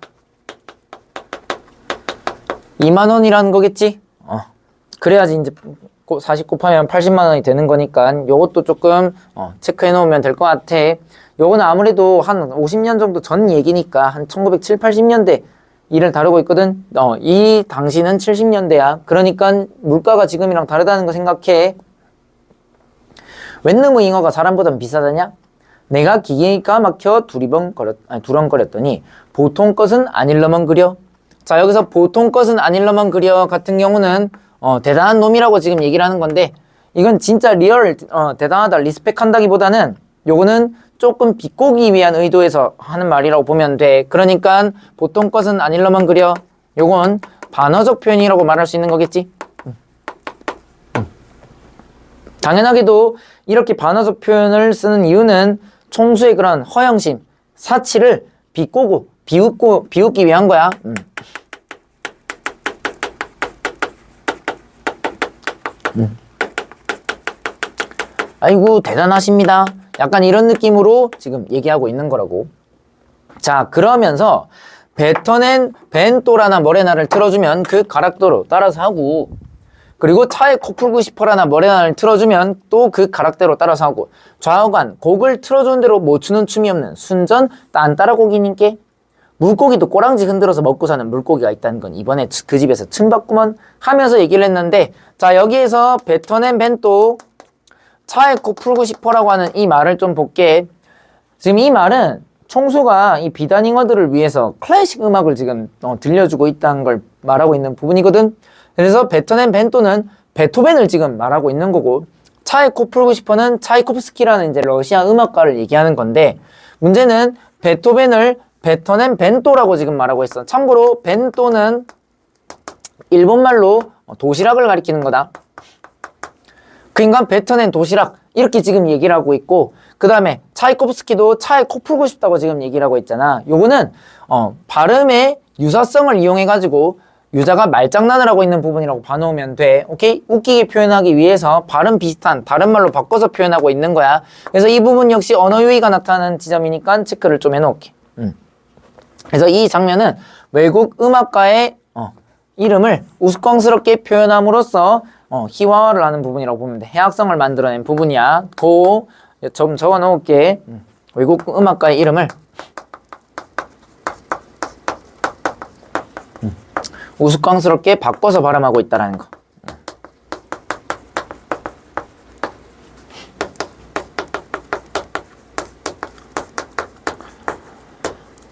2만 원이라는 거겠지? 그래야지 이제 40 곱하면 80만 원이 되는 거니까 요것도 조금 체크해 놓으면 될 것 같아. 요거는 아무래도 한 50년 정도 전 얘기니까 한 1970, 80년대 일을 다루고 있거든. 이 당시는 70년대야. 그러니까 물가가 지금이랑 다르다는 거 생각해. 웬 놈의 잉어가 사람보단 비싸다냐? 내가 기계가 막혀 두렁거렸더니 보통 것은 아닐러만 그려. 자, 여기서 보통 것은 아닐러만 그려 같은 경우는 대단한 놈이라고 지금 얘기를 하는 건데 이건 진짜 리얼 대단하다 리스펙한다기보다는 요거는 조금 비꼬기 위한 의도에서 하는 말이라고 보면 돼. 그러니까 보통 것은 아닐러만 그려. 요건 반어적 표현이라고 말할 수 있는 거겠지. 당연하게도 이렇게 반어적 표현을 쓰는 이유는 총수의 그런 허영심, 사치를 비꼬고 비웃기 위한 거야. 아이고 대단하십니다. 약간 이런 느낌으로 지금 얘기하고 있는 거라고. 자, 그러면서 뱉어낸 벤또라나 뭐래나를 틀어주면 그 가락대로 따라서 하고, 그리고 차에 코 풀고 싶어라나 뭐래나를 틀어주면 또 그 가락대로 따라서 하고, 좌우간 곡을 틀어주는 대로 못 추는 춤이 없는 순전 딴따라 고기님께 물고기도 꼬랑지 흔들어서 먹고 사는 물고기가 있다는 건 이번에 그 집에서 춤봤구먼 하면서 얘기를 했는데, 자, 여기에서 뱉어낸 벤또 차에 코 풀고 싶어라고 하는 이 말을 좀 볼게. 지금 이 말은 총수가 이 비단잉어들을 위해서 클래식 음악을 지금 들려주고 있다는 걸 말하고 있는 부분이거든. 그래서 뱉어낸 벤또는 베토벤을 지금 말하고 있는 거고, 차에 코 풀고 싶어는 차이코프스키라는 이제 러시아 음악가를 얘기하는 건데, 문제는 베토벤을 뱉어낸 벤또라고 지금 말하고 있어. 참고로 벤또는 일본말로 도시락을 가리키는 거다. 그러니까 뱉어낸 도시락 이렇게 지금 얘기를 하고 있고, 그 다음에 차이코프스키도 차에 코 풀고 싶다고 지금 얘기를 하고 있잖아. 요거는 발음의 유사성을 이용해 가지고 유자가 말장난을 하고 있는 부분이라고 봐놓으면 돼. 오케이? 웃기게 표현하기 위해서 발음 비슷한 다른 말로 바꿔서 표현하고 있는 거야. 그래서 이 부분 역시 언어 유희가 나타나는 지점이니까 체크를 좀 해놓을게. 그래서 이 장면은 외국 음악가의 이름을 우스꽝스럽게 표현함으로써 희화화를 하는 부분이라고 보면 돼. 해악성을 만들어낸 부분이야. 좀 적어 놓을게. 외국 음악가의 이름을 우스꽝스럽게 바꿔서 발음하고 있다라는 거.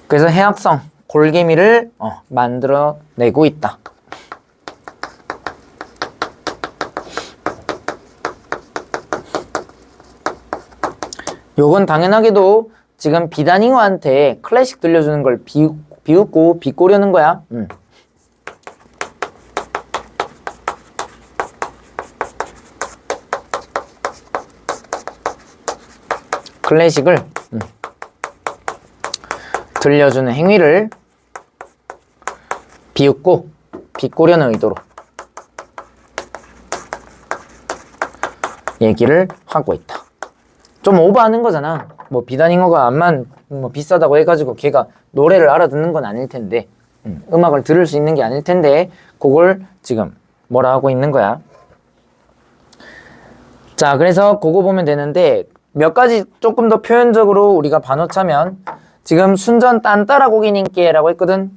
그래서 해악성, 골개미를 만들어내고 있다. 요건 당연하게도 지금 비단잉어한테 클래식 들려주는 걸 비웃고 비꼬려는 거야. 클래식을 들려주는 행위를 비웃고 비꼬려는 의도로 얘기를 하고 있다. 좀 오버하는 거잖아. 뭐 비단잉어가 암만 뭐 비싸다고 해가지고 걔가 노래를 알아듣는 건 아닐 텐데, 음악을 들을 수 있는 게 아닐 텐데, 그걸 지금 뭐라 하고 있는 거야. 자, 그래서 그거 보면 되는데, 몇 가지 조금 더 표현적으로 우리가 반호차면, 지금 순전 딴따라 고기님께라고 했거든.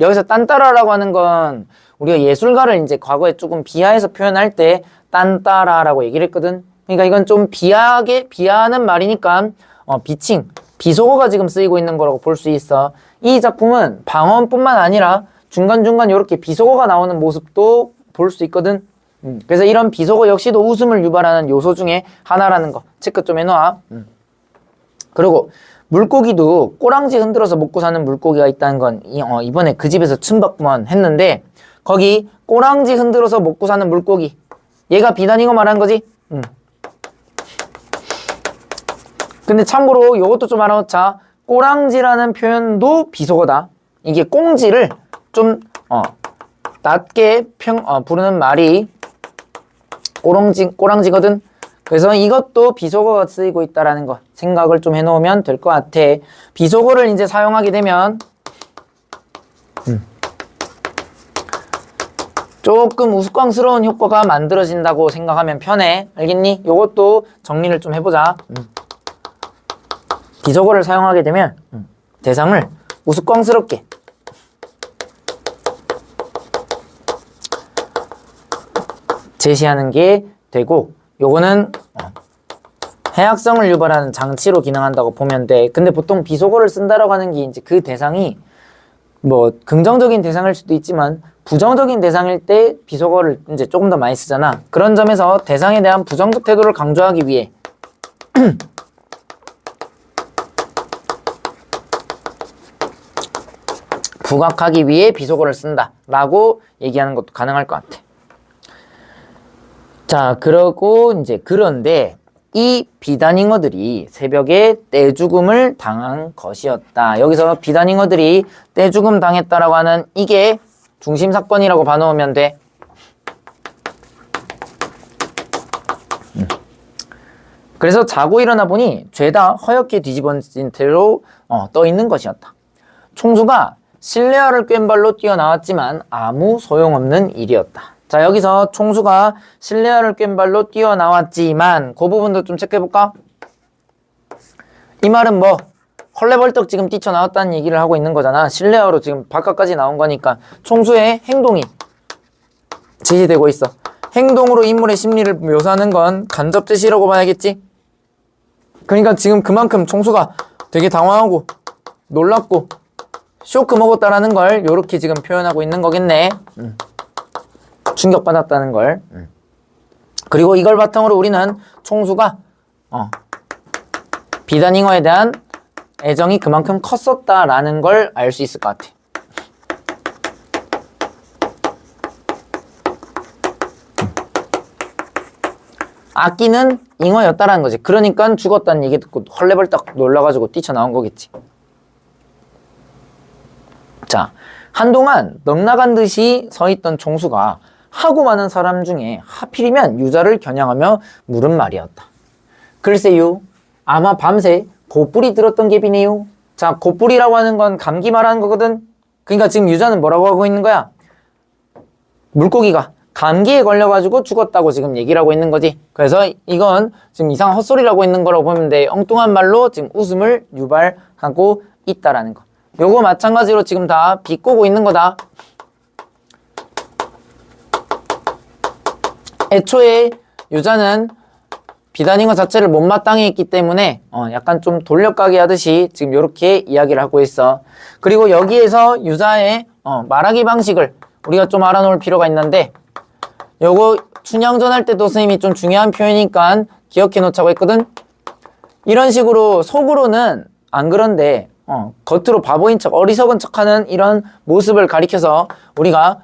여기서 딴따라라고 하는 건 우리가 예술가를 이제 과거에 조금 비하해서 표현할 때 딴따라라고 얘기를 했거든. 그러니까 이건 좀 비하하는 말이니까 비칭, 비속어가 지금 쓰이고 있는 거라고 볼 수 있어. 이 작품은 방언뿐만 아니라 중간중간 이렇게 비속어가 나오는 모습도 볼 수 있거든. 그래서 이런 비속어 역시도 웃음을 유발하는 요소 중에 하나라는 거 체크 좀 해놔. 그리고 물고기도 꼬랑지 흔들어서 먹고 사는 물고기가 있다는 건 이번에 그 집에서 춤봤구만 했는데, 거기 꼬랑지 흔들어서 먹고 사는 물고기, 얘가 비단잉어 말한 거지? 근데 참고로 이것도 좀 알아놓자. 꼬랑지라는 표현도 비속어다. 이게 꽁지를 좀 낮게 부르는 말이 꼬랑지거든. 그래서 이것도 비속어가 쓰이고 있다라는 거 생각을 좀 해놓으면 될 것 같아. 비속어를 이제 사용하게 되면 조금 우스꽝스러운 효과가 만들어진다고 생각하면 편해. 알겠니? 요것도 정리를 좀 해보자. 비속어를 사용하게 되면 대상을 우스꽝스럽게 제시하는 게 되고, 요거는 해악성을 유발하는 장치로 기능한다고 보면 돼. 근데 보통 비속어를 쓴다라고 하는 게 이제 그 대상이 뭐 긍정적인 대상일 수도 있지만 부정적인 대상일 때 비속어를 이제 조금 더 많이 쓰잖아. 그런 점에서 대상에 대한 부정적 태도를 강조하기 위해 부각하기 위해 비속어를 쓴다 라고 얘기하는 것도 가능할 것 같아. 자, 그런데 이 비단잉어들이 새벽에 떼죽음을 당한 것이었다. 여기서 비단잉어들이 떼죽음 당했다라고 하는 이게 중심 사건이라고 봐놓으면 돼. 그래서 자고 일어나 보니 죄다 허옇게 뒤집어진 채로 떠 있는 것이었다. 총수가 실내화를 꿰인 발로 뛰어나왔지만 아무 소용없는 일이었다. 자, 여기서 총수가 실내화를 꿰인 발로 뛰어나왔지만 그 부분도 좀 체크해볼까? 이 말은 뭐 헐레벌떡 지금 뛰쳐나왔다는 얘기를 하고 있는 거잖아. 실내화로 지금 바깥까지 나온 거니까 총수의 행동이 지시되고 있어. 행동으로 인물의 심리를 묘사하는 건 간접 제시라고 봐야겠지? 그러니까 지금 그만큼 총수가 되게 당황하고 놀랍고 쇼크 먹었다라는 걸 요렇게 지금 표현하고 있는 거겠네. 충격받았다는 걸. 그리고 이걸 바탕으로 우리는 총수가 비단잉어에 대한 애정이 그만큼 컸었다라는 걸 알 수 있을 것 같아. 아끼는 잉어였다라는 거지. 그러니까 죽었다는 얘기 듣고 헐레벌떡 놀라가지고 뛰쳐나온 거겠지. 자, 한동안 넉나간 듯이 서있던 총수가 하고 많은 사람 중에 하필이면 유자를 겨냥하며 물은 말이었다. 글쎄요, 아마 밤새 곧불이 들었던 갭이네요. 자, 곧불이라고 하는 건 감기 말하는 거거든. 그러니까 지금 유자는 뭐라고 하고 있는 거야? 물고기가 감기에 걸려가지고 죽었다고 지금 얘기를 하고 있는 거지. 그래서 이건 지금 이상한 헛소리라고 있는 거라고 보면 돼. 엉뚱한 말로 지금 웃음을 유발하고 있다라는 거. 요거 마찬가지로 지금 다 비꼬고 있는 거다. 애초에 유자는 비단잉어 자체를 못마땅해 했기 때문에 약간 좀 돌려가게 하듯이 지금 이렇게 이야기를 하고 있어. 그리고 여기에서 유자의 말하기 방식을 우리가 좀 알아놓을 필요가 있는데, 요거 춘향전 할 때도 선생님이 좀 중요한 표현이니까 기억해 놓자고 했거든. 이런 식으로 속으로는 안 그런데 겉으로 바보인 척 어리석은 척하는 이런 모습을 가리켜서 우리가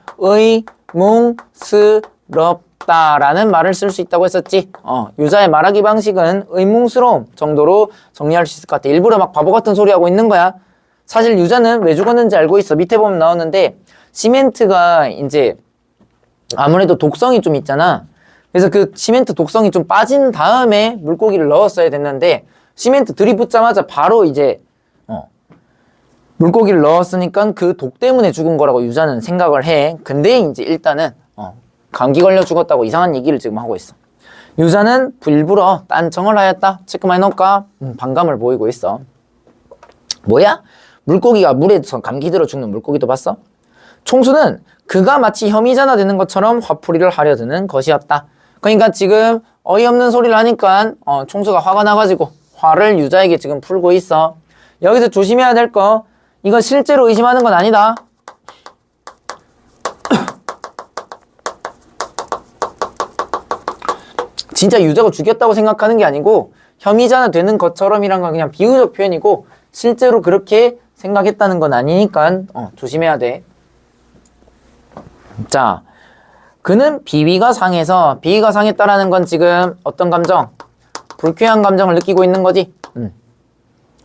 의뭉스럽다라는 말을 쓸 수 있다고 했었지. 유자의 말하기 방식은 의뭉스러움 정도로 정리할 수 있을 것 같아. 일부러 막 바보 같은 소리 하고 있는 거야. 사실 유자는 왜 죽었는지 알고 있어. 밑에 보면 나오는데 시멘트가 이제 아무래도 독성이 좀 있잖아. 그래서 그 시멘트 독성이 좀 빠진 다음에 물고기를 넣었어야 됐는데 시멘트 들이붓자마자 바로 이제 물고기를 넣었으니까 그 독 때문에 죽은 거라고 유자는 생각을 해. 근데 이제 일단은 감기 걸려 죽었다고 이상한 얘기를 지금 하고 있어. 유자는 일부러 딴청을 하였다. 체크만 해놓을까? 반감을 보이고 있어. 뭐야? 물고기가 물에서 감기 들어 죽는 물고기도 봤어? 총수는 그가 마치 혐의자나 되는 것처럼 화풀이를 하려 드는 것이었다. 그러니까 지금 어이없는 소리를 하니까 총수가 화가 나가지고 화를 유자에게 지금 풀고 있어. 여기서 조심해야 될 거, 이거 실제로 의심하는 건 아니다. 진짜 유자가 죽였다고 생각하는 게 아니고 혐의자나 되는 것처럼이란 건 그냥 비유적 표현이고 실제로 그렇게 생각했다는 건 아니니까 조심해야 돼. 자, 그는 비위가 상했다라는 건 지금 어떤 감정? 불쾌한 감정을 느끼고 있는 거지.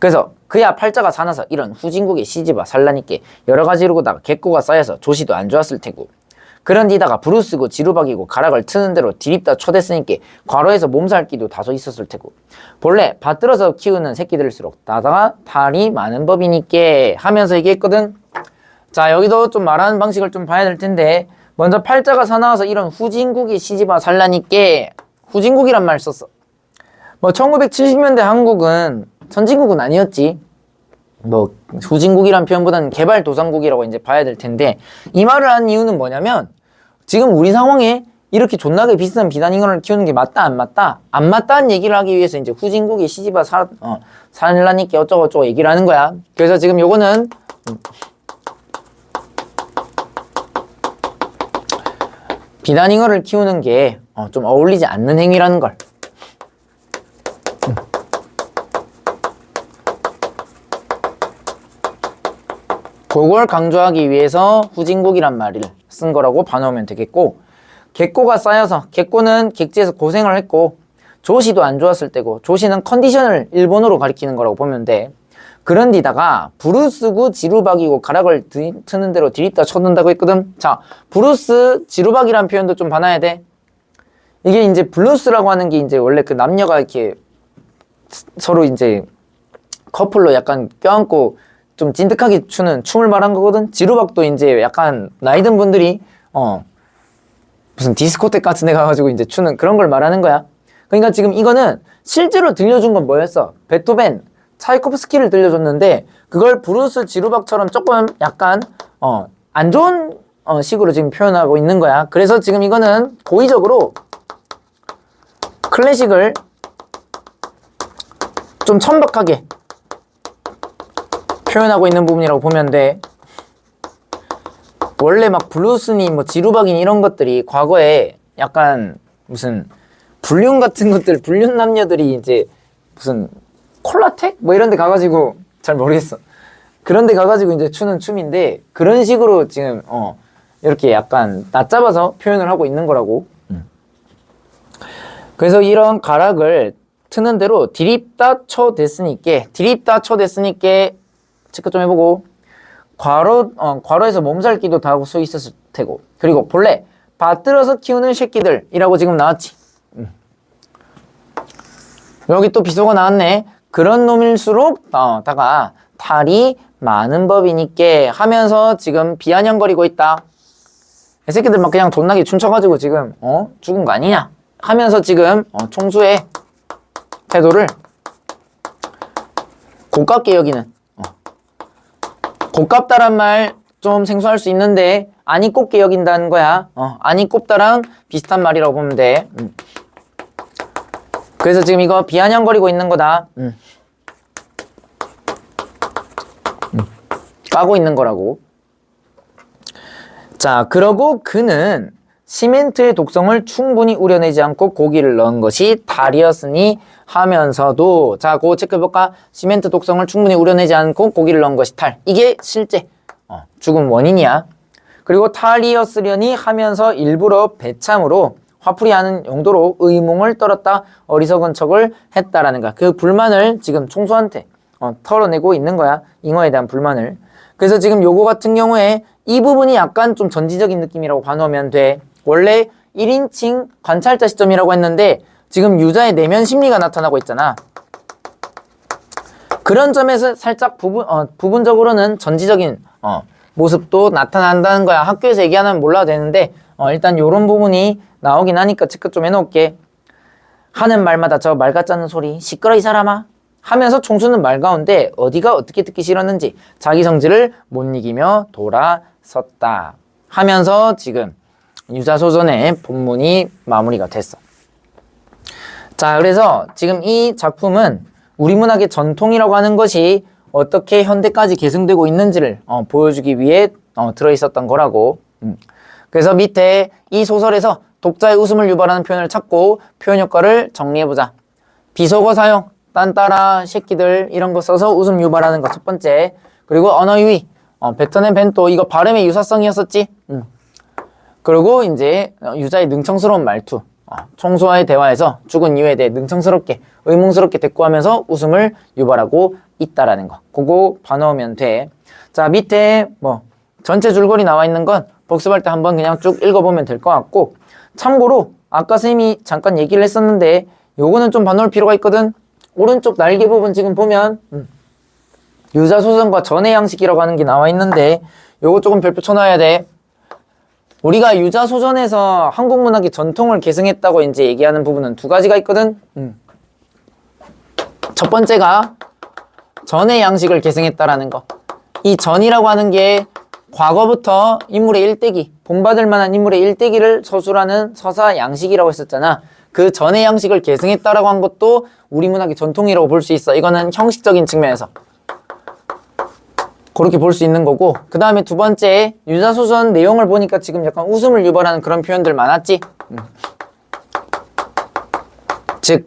그래서 그야 팔자가 사나서 이런 후진국의 시집아 산란있게 여러 가지 이루고다가 객고가 쌓여서 조시도 안 좋았을 테고, 그런디다가 부르쓰고 지루박이고 가락을 트는 대로 디립다 초댔으니까 과로에서 몸살기도 다소 있었을 테고, 본래 밭들어서 키우는 새끼들일수록 나다가 탈이 많은 법이니께 하면서 얘기했거든. 자, 여기도 좀 말하는 방식을 좀 봐야 될 텐데, 먼저 팔자가 사나워서 이런 후진국의 시집아 살라니께 후진국이란 말 썼어. 뭐 1970년대 한국은 선진국은 아니었지. 뭐 후진국이란 표현보다는 개발도상국이라고 이제 봐야 될 텐데, 이 말을 한 이유는 뭐냐면 지금 우리 상황에 이렇게 존나게 비싼 비단잉어를 키우는 게 맞다 안 맞다? 안 맞다는 얘기를 하기 위해서 이제 후진국의 시집아 살라니께 어쩌고저쩌고 얘기를 하는 거야. 그래서 지금 요거는 비단잉어를 키우는 게 좀 어울리지 않는 행위라는 걸. 그걸 강조하기 위해서 후진국이란 말을 쓴 거라고 봐놓으면 되겠고, 객고가 쌓여서, 객고는 객지에서 고생을 했고 조시도 안 좋았을 때고, 조시는 컨디션을 일본어로 가리키는 거라고 보면 돼. 그런디다가 부르쓰고 지루박이고 가락을 트는 대로 디립다 쳐든다고 했거든. 자, 부르스, 지루박이란 표현도 좀 봐놔야 돼. 이게 이제 블루스라고 하는 게 이제 원래 그 남녀가 이렇게 서로 이제 커플로 약간 껴안고 좀 찐득하게 추는 춤을 말한 거거든. 지루박도 이제 약간 나이 든 분들이 무슨 디스코텍 같은 데 가가지고 이제 추는 그런 걸 말하는 거야. 그러니까 지금 이거는 실제로 들려준 건 뭐였어? 베토벤, 차이코프스키를 들려줬는데 그걸 브루스 지루박처럼 조금 약간 안 좋은 식으로 지금 표현하고 있는 거야. 그래서 지금 이거는 고의적으로 클래식을 좀 천박하게 표현하고 있는 부분이라고 보면 돼. 원래 막 블루스니 뭐 지루박이니 이런 것들이 과거에 약간 무슨 불륜 같은 것들, 불륜 남녀들이 이제 무슨 콜라텍? 뭐 이런 데 가가지고 잘 모르겠어. 그런 데 가가지고 이제 추는 춤인데 그런 식으로 지금 이렇게 약간 낮잡아서 표현을 하고 있는 거라고. 그래서 이런 가락을 트는 대로 디립다 쳐 됐으니까 디립다 쳐 됐으니까 체크 좀 해보고 괄호에서 몸살기도 다 하고 서 있었을 테고 그리고 본래 받들어서 키우는 새끼들이라고 지금 나왔지. 여기 또 비속어 나왔네. 그런 놈일수록 다가 탈이 많은 법이니까 하면서 지금 비아냥거리고 있다. 이 새끼들 막 그냥 존나게 춤춰가지고 지금 죽은 거 아니냐 하면서 지금 총수의 태도를 고깝게 여기는 고깝다란 말 좀 생소할 수 있는데 아니 꼽게 여긴다는 거야. 아니 꼽다랑 비슷한 말이라고 보면 돼. 그래서 지금 이거 비아냥거리고 있는 거다. 까고 있는 거라고. 자, 그러고 그는 시멘트의 독성을 충분히 우려내지 않고 고기를 넣은 것이 탈이었으니 하면서도 자, 그거 체크해볼까? 시멘트 독성을 충분히 우려내지 않고 고기를 넣은 것이 탈. 이게 실제 죽음 원인이야. 그리고 탈이었으려니 하면서 일부러 배참으로 화풀이하는 용도로 의몽을 떨었다 어리석은 척을 했다라는 거야. 그 불만을 지금 총수한테 털어내고 있는 거야. 잉어에 대한 불만을. 그래서 지금 요거 같은 경우에 이 부분이 약간 좀 전지적인 느낌이라고 봐놓으면 돼. 원래 1인칭 관찰자 시점이라고 했는데 지금 유자의 내면 심리가 나타나고 있잖아. 그런 점에서 살짝 부분적으로는 전지적인 모습도 나타난다는 거야. 학교에서 얘기하면 몰라도 되는데 일단 요런 부분이 나오긴 하니까 체크 좀 해놓을게. 하는 말마다 저 말 같지 않은 소리 시끄러 이 사람아 하면서 총수는 말 가운데 어디가 어떻게 듣기 싫었는지 자기 성질을 못 이기며 돌아섰다 하면서 지금 유자소전의 본문이 마무리가 됐어. 자, 그래서 지금 이 작품은 우리 문학의 전통이라고 하는 것이 어떻게 현대까지 계승되고 있는지를 보여주기 위해 들어있었던 거라고. 그래서 밑에 이 소설에서 독자의 웃음을 유발하는 표현을 찾고 표현 효과를 정리해보자. 비속어 사용, 딴따라, 새끼들 이런 거 써서 웃음 유발하는 거 첫 번째. 그리고 언어 유희, 벡터는 벤또 이거 발음의 유사성이었었지. 그리고 이제 유자의 능청스러운 말투, 총수와의 대화에서 죽은 이유에 대해 능청스럽게 의문스럽게 대꾸하면서 웃음을 유발하고 있다라는 거. 그거 봐놓으면 돼. 자, 밑에 뭐 전체 줄거리 나와 있는 건 복습할 때 한번 그냥 쭉 읽어보면 될 것 같고, 참고로 아까 선생님이 잠깐 얘기를 했었는데 요거는 좀 봐놓을 필요가 있거든. 오른쪽 날개 부분 지금 보면 유자소전과 전의 양식이라고 하는 게 나와 있는데 요거 조금 별표 쳐놔야 돼. 우리가 유자소전에서 한국 문학의 전통을 계승했다고 이제 얘기하는 부분은 두 가지가 있거든. 첫 번째가 전의 양식을 계승했다라는 거. 이 전이라고 하는 게 과거부터 인물의 일대기, 본받을 만한 인물의 일대기를 서술하는 서사 양식이라고 했었잖아. 그 전의 양식을 계승했다라고 한 것도 우리 문학의 전통이라고 볼 수 있어. 이거는 형식적인 측면에서 그렇게 볼 수 있는 거고, 그 다음에 두 번째 유자소전 내용을 보니까 지금 약간 웃음을 유발하는 그런 표현들 많았지. 즉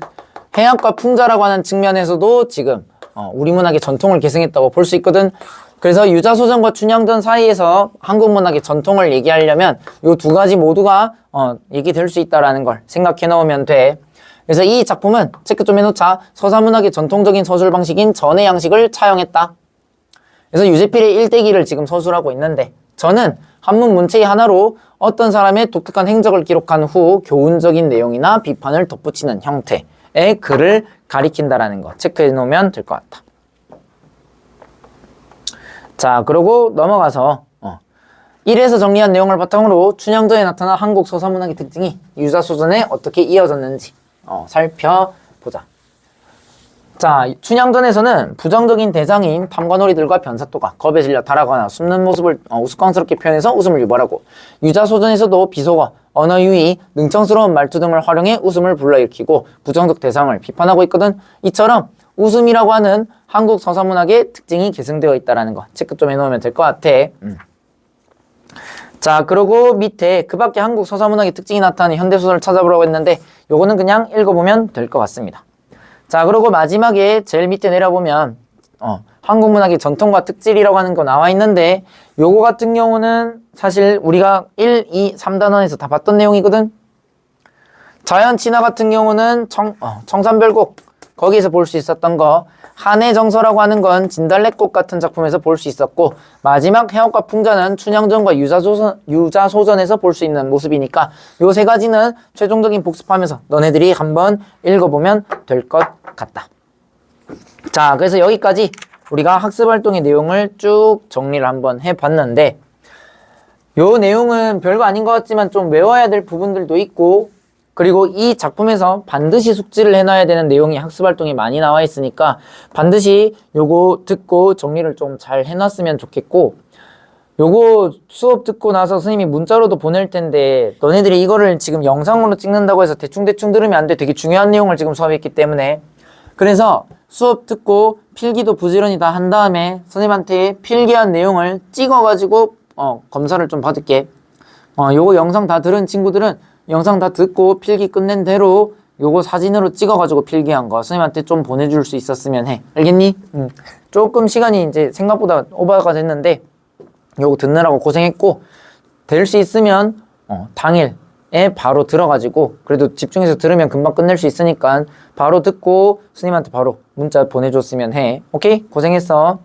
해학과 풍자라고 하는 측면에서도 지금 우리 문학의 전통을 계승했다고 볼 수 있거든. 그래서 유자소전과 춘향전 사이에서 한국 문학의 전통을 얘기하려면 이 두 가지 모두가 얘기될 수 있다는 걸 생각해 놓으면 돼. 그래서 이 작품은 체크 좀 해놓자. 서사문학의 전통적인 서술 방식인 전의 양식을 차용했다. 그래서 유제필의 일대기를 지금 서술하고 있는데, 저는 한문 문체의 하나로 어떤 사람의 독특한 행적을 기록한 후 교훈적인 내용이나 비판을 덧붙이는 형태의 글을 가리킨다라는 거 체크해 놓으면 될 것 같다. 자, 그러고 넘어가서 1에서 정리한 내용을 바탕으로 춘향전에 나타난 한국 서사문학의 특징이 유자소전에 어떻게 이어졌는지 살펴보자. 자, 춘향전에서는 부정적인 대상인 탐관오리들과 변사또가 겁에 질려 달아가나 숨는 모습을 우스꽝스럽게 표현해서 웃음을 유발하고, 유자소전에서도 비속어, 언어 유희, 능청스러운 말투 등을 활용해 웃음을 불러일으키고 부정적 대상을 비판하고 있거든. 이처럼 웃음이라고 하는 한국 서사문학의 특징이 계승되어 있다는 거 체크 좀 해놓으면 될 것 같아. 자, 그리고 밑에 그 밖에 한국 서사문학의 특징이 나타나는 현대소설을 찾아보라고 했는데 요거는 그냥 읽어보면 될 것 같습니다. 자, 그리고 마지막에 제일 밑에 내려보면 한국 문학의 전통과 특질이라고 하는 거 나와 있는데, 요거 같은 경우는 사실 우리가 1, 2, 3단원에서 다 봤던 내용이거든. 자연 친화 같은 경우는 청산별곡 거기에서 볼 수 있었던 거, 한해 정서라고 하는 건 진달래꽃 같은 작품에서 볼 수 있었고, 마지막 해옥과 풍자는 춘향전과 유자소전에서 볼 수 있는 모습이니까 요 세 가지는 최종적인 복습하면서 너네들이 한번 읽어보면 될 것 같다. 자, 그래서 여기까지 우리가 학습활동의 내용을 쭉 정리를 한번 해봤는데, 요 내용은 별거 아닌 것 같지만 좀 외워야 될 부분들도 있고, 그리고 이 작품에서 반드시 숙지를 해놔야 되는 내용이 학습활동이 많이 나와 있으니까 반드시 요거 듣고 정리를 좀 잘 해놨으면 좋겠고, 요거 수업 듣고 나서 선생님이 문자로도 보낼 텐데 너네들이 이거를 지금 영상으로 찍는다고 해서 대충대충 들으면 안 돼. 되게 중요한 내용을 지금 수업했기 때문에. 그래서 수업 듣고 필기도 부지런히 다 한 다음에 선생님한테 필기한 내용을 찍어가지고 검사를 좀 받을게. 요거 영상 다 들은 친구들은 영상 다 듣고 필기 끝낸 대로 요거 사진으로 찍어가지고 필기한 거 선생님한테 좀 보내줄 수 있었으면 해. 알겠니? 조금 시간이 이제 생각보다 오버가 됐는데 요거 듣느라고 고생했고, 될 수 있으면 당일에 바로 들어가지고, 그래도 집중해서 들으면 금방 끝낼 수 있으니까 바로 듣고 선생님한테 바로 문자 보내줬으면 해. 오케이? 고생했어.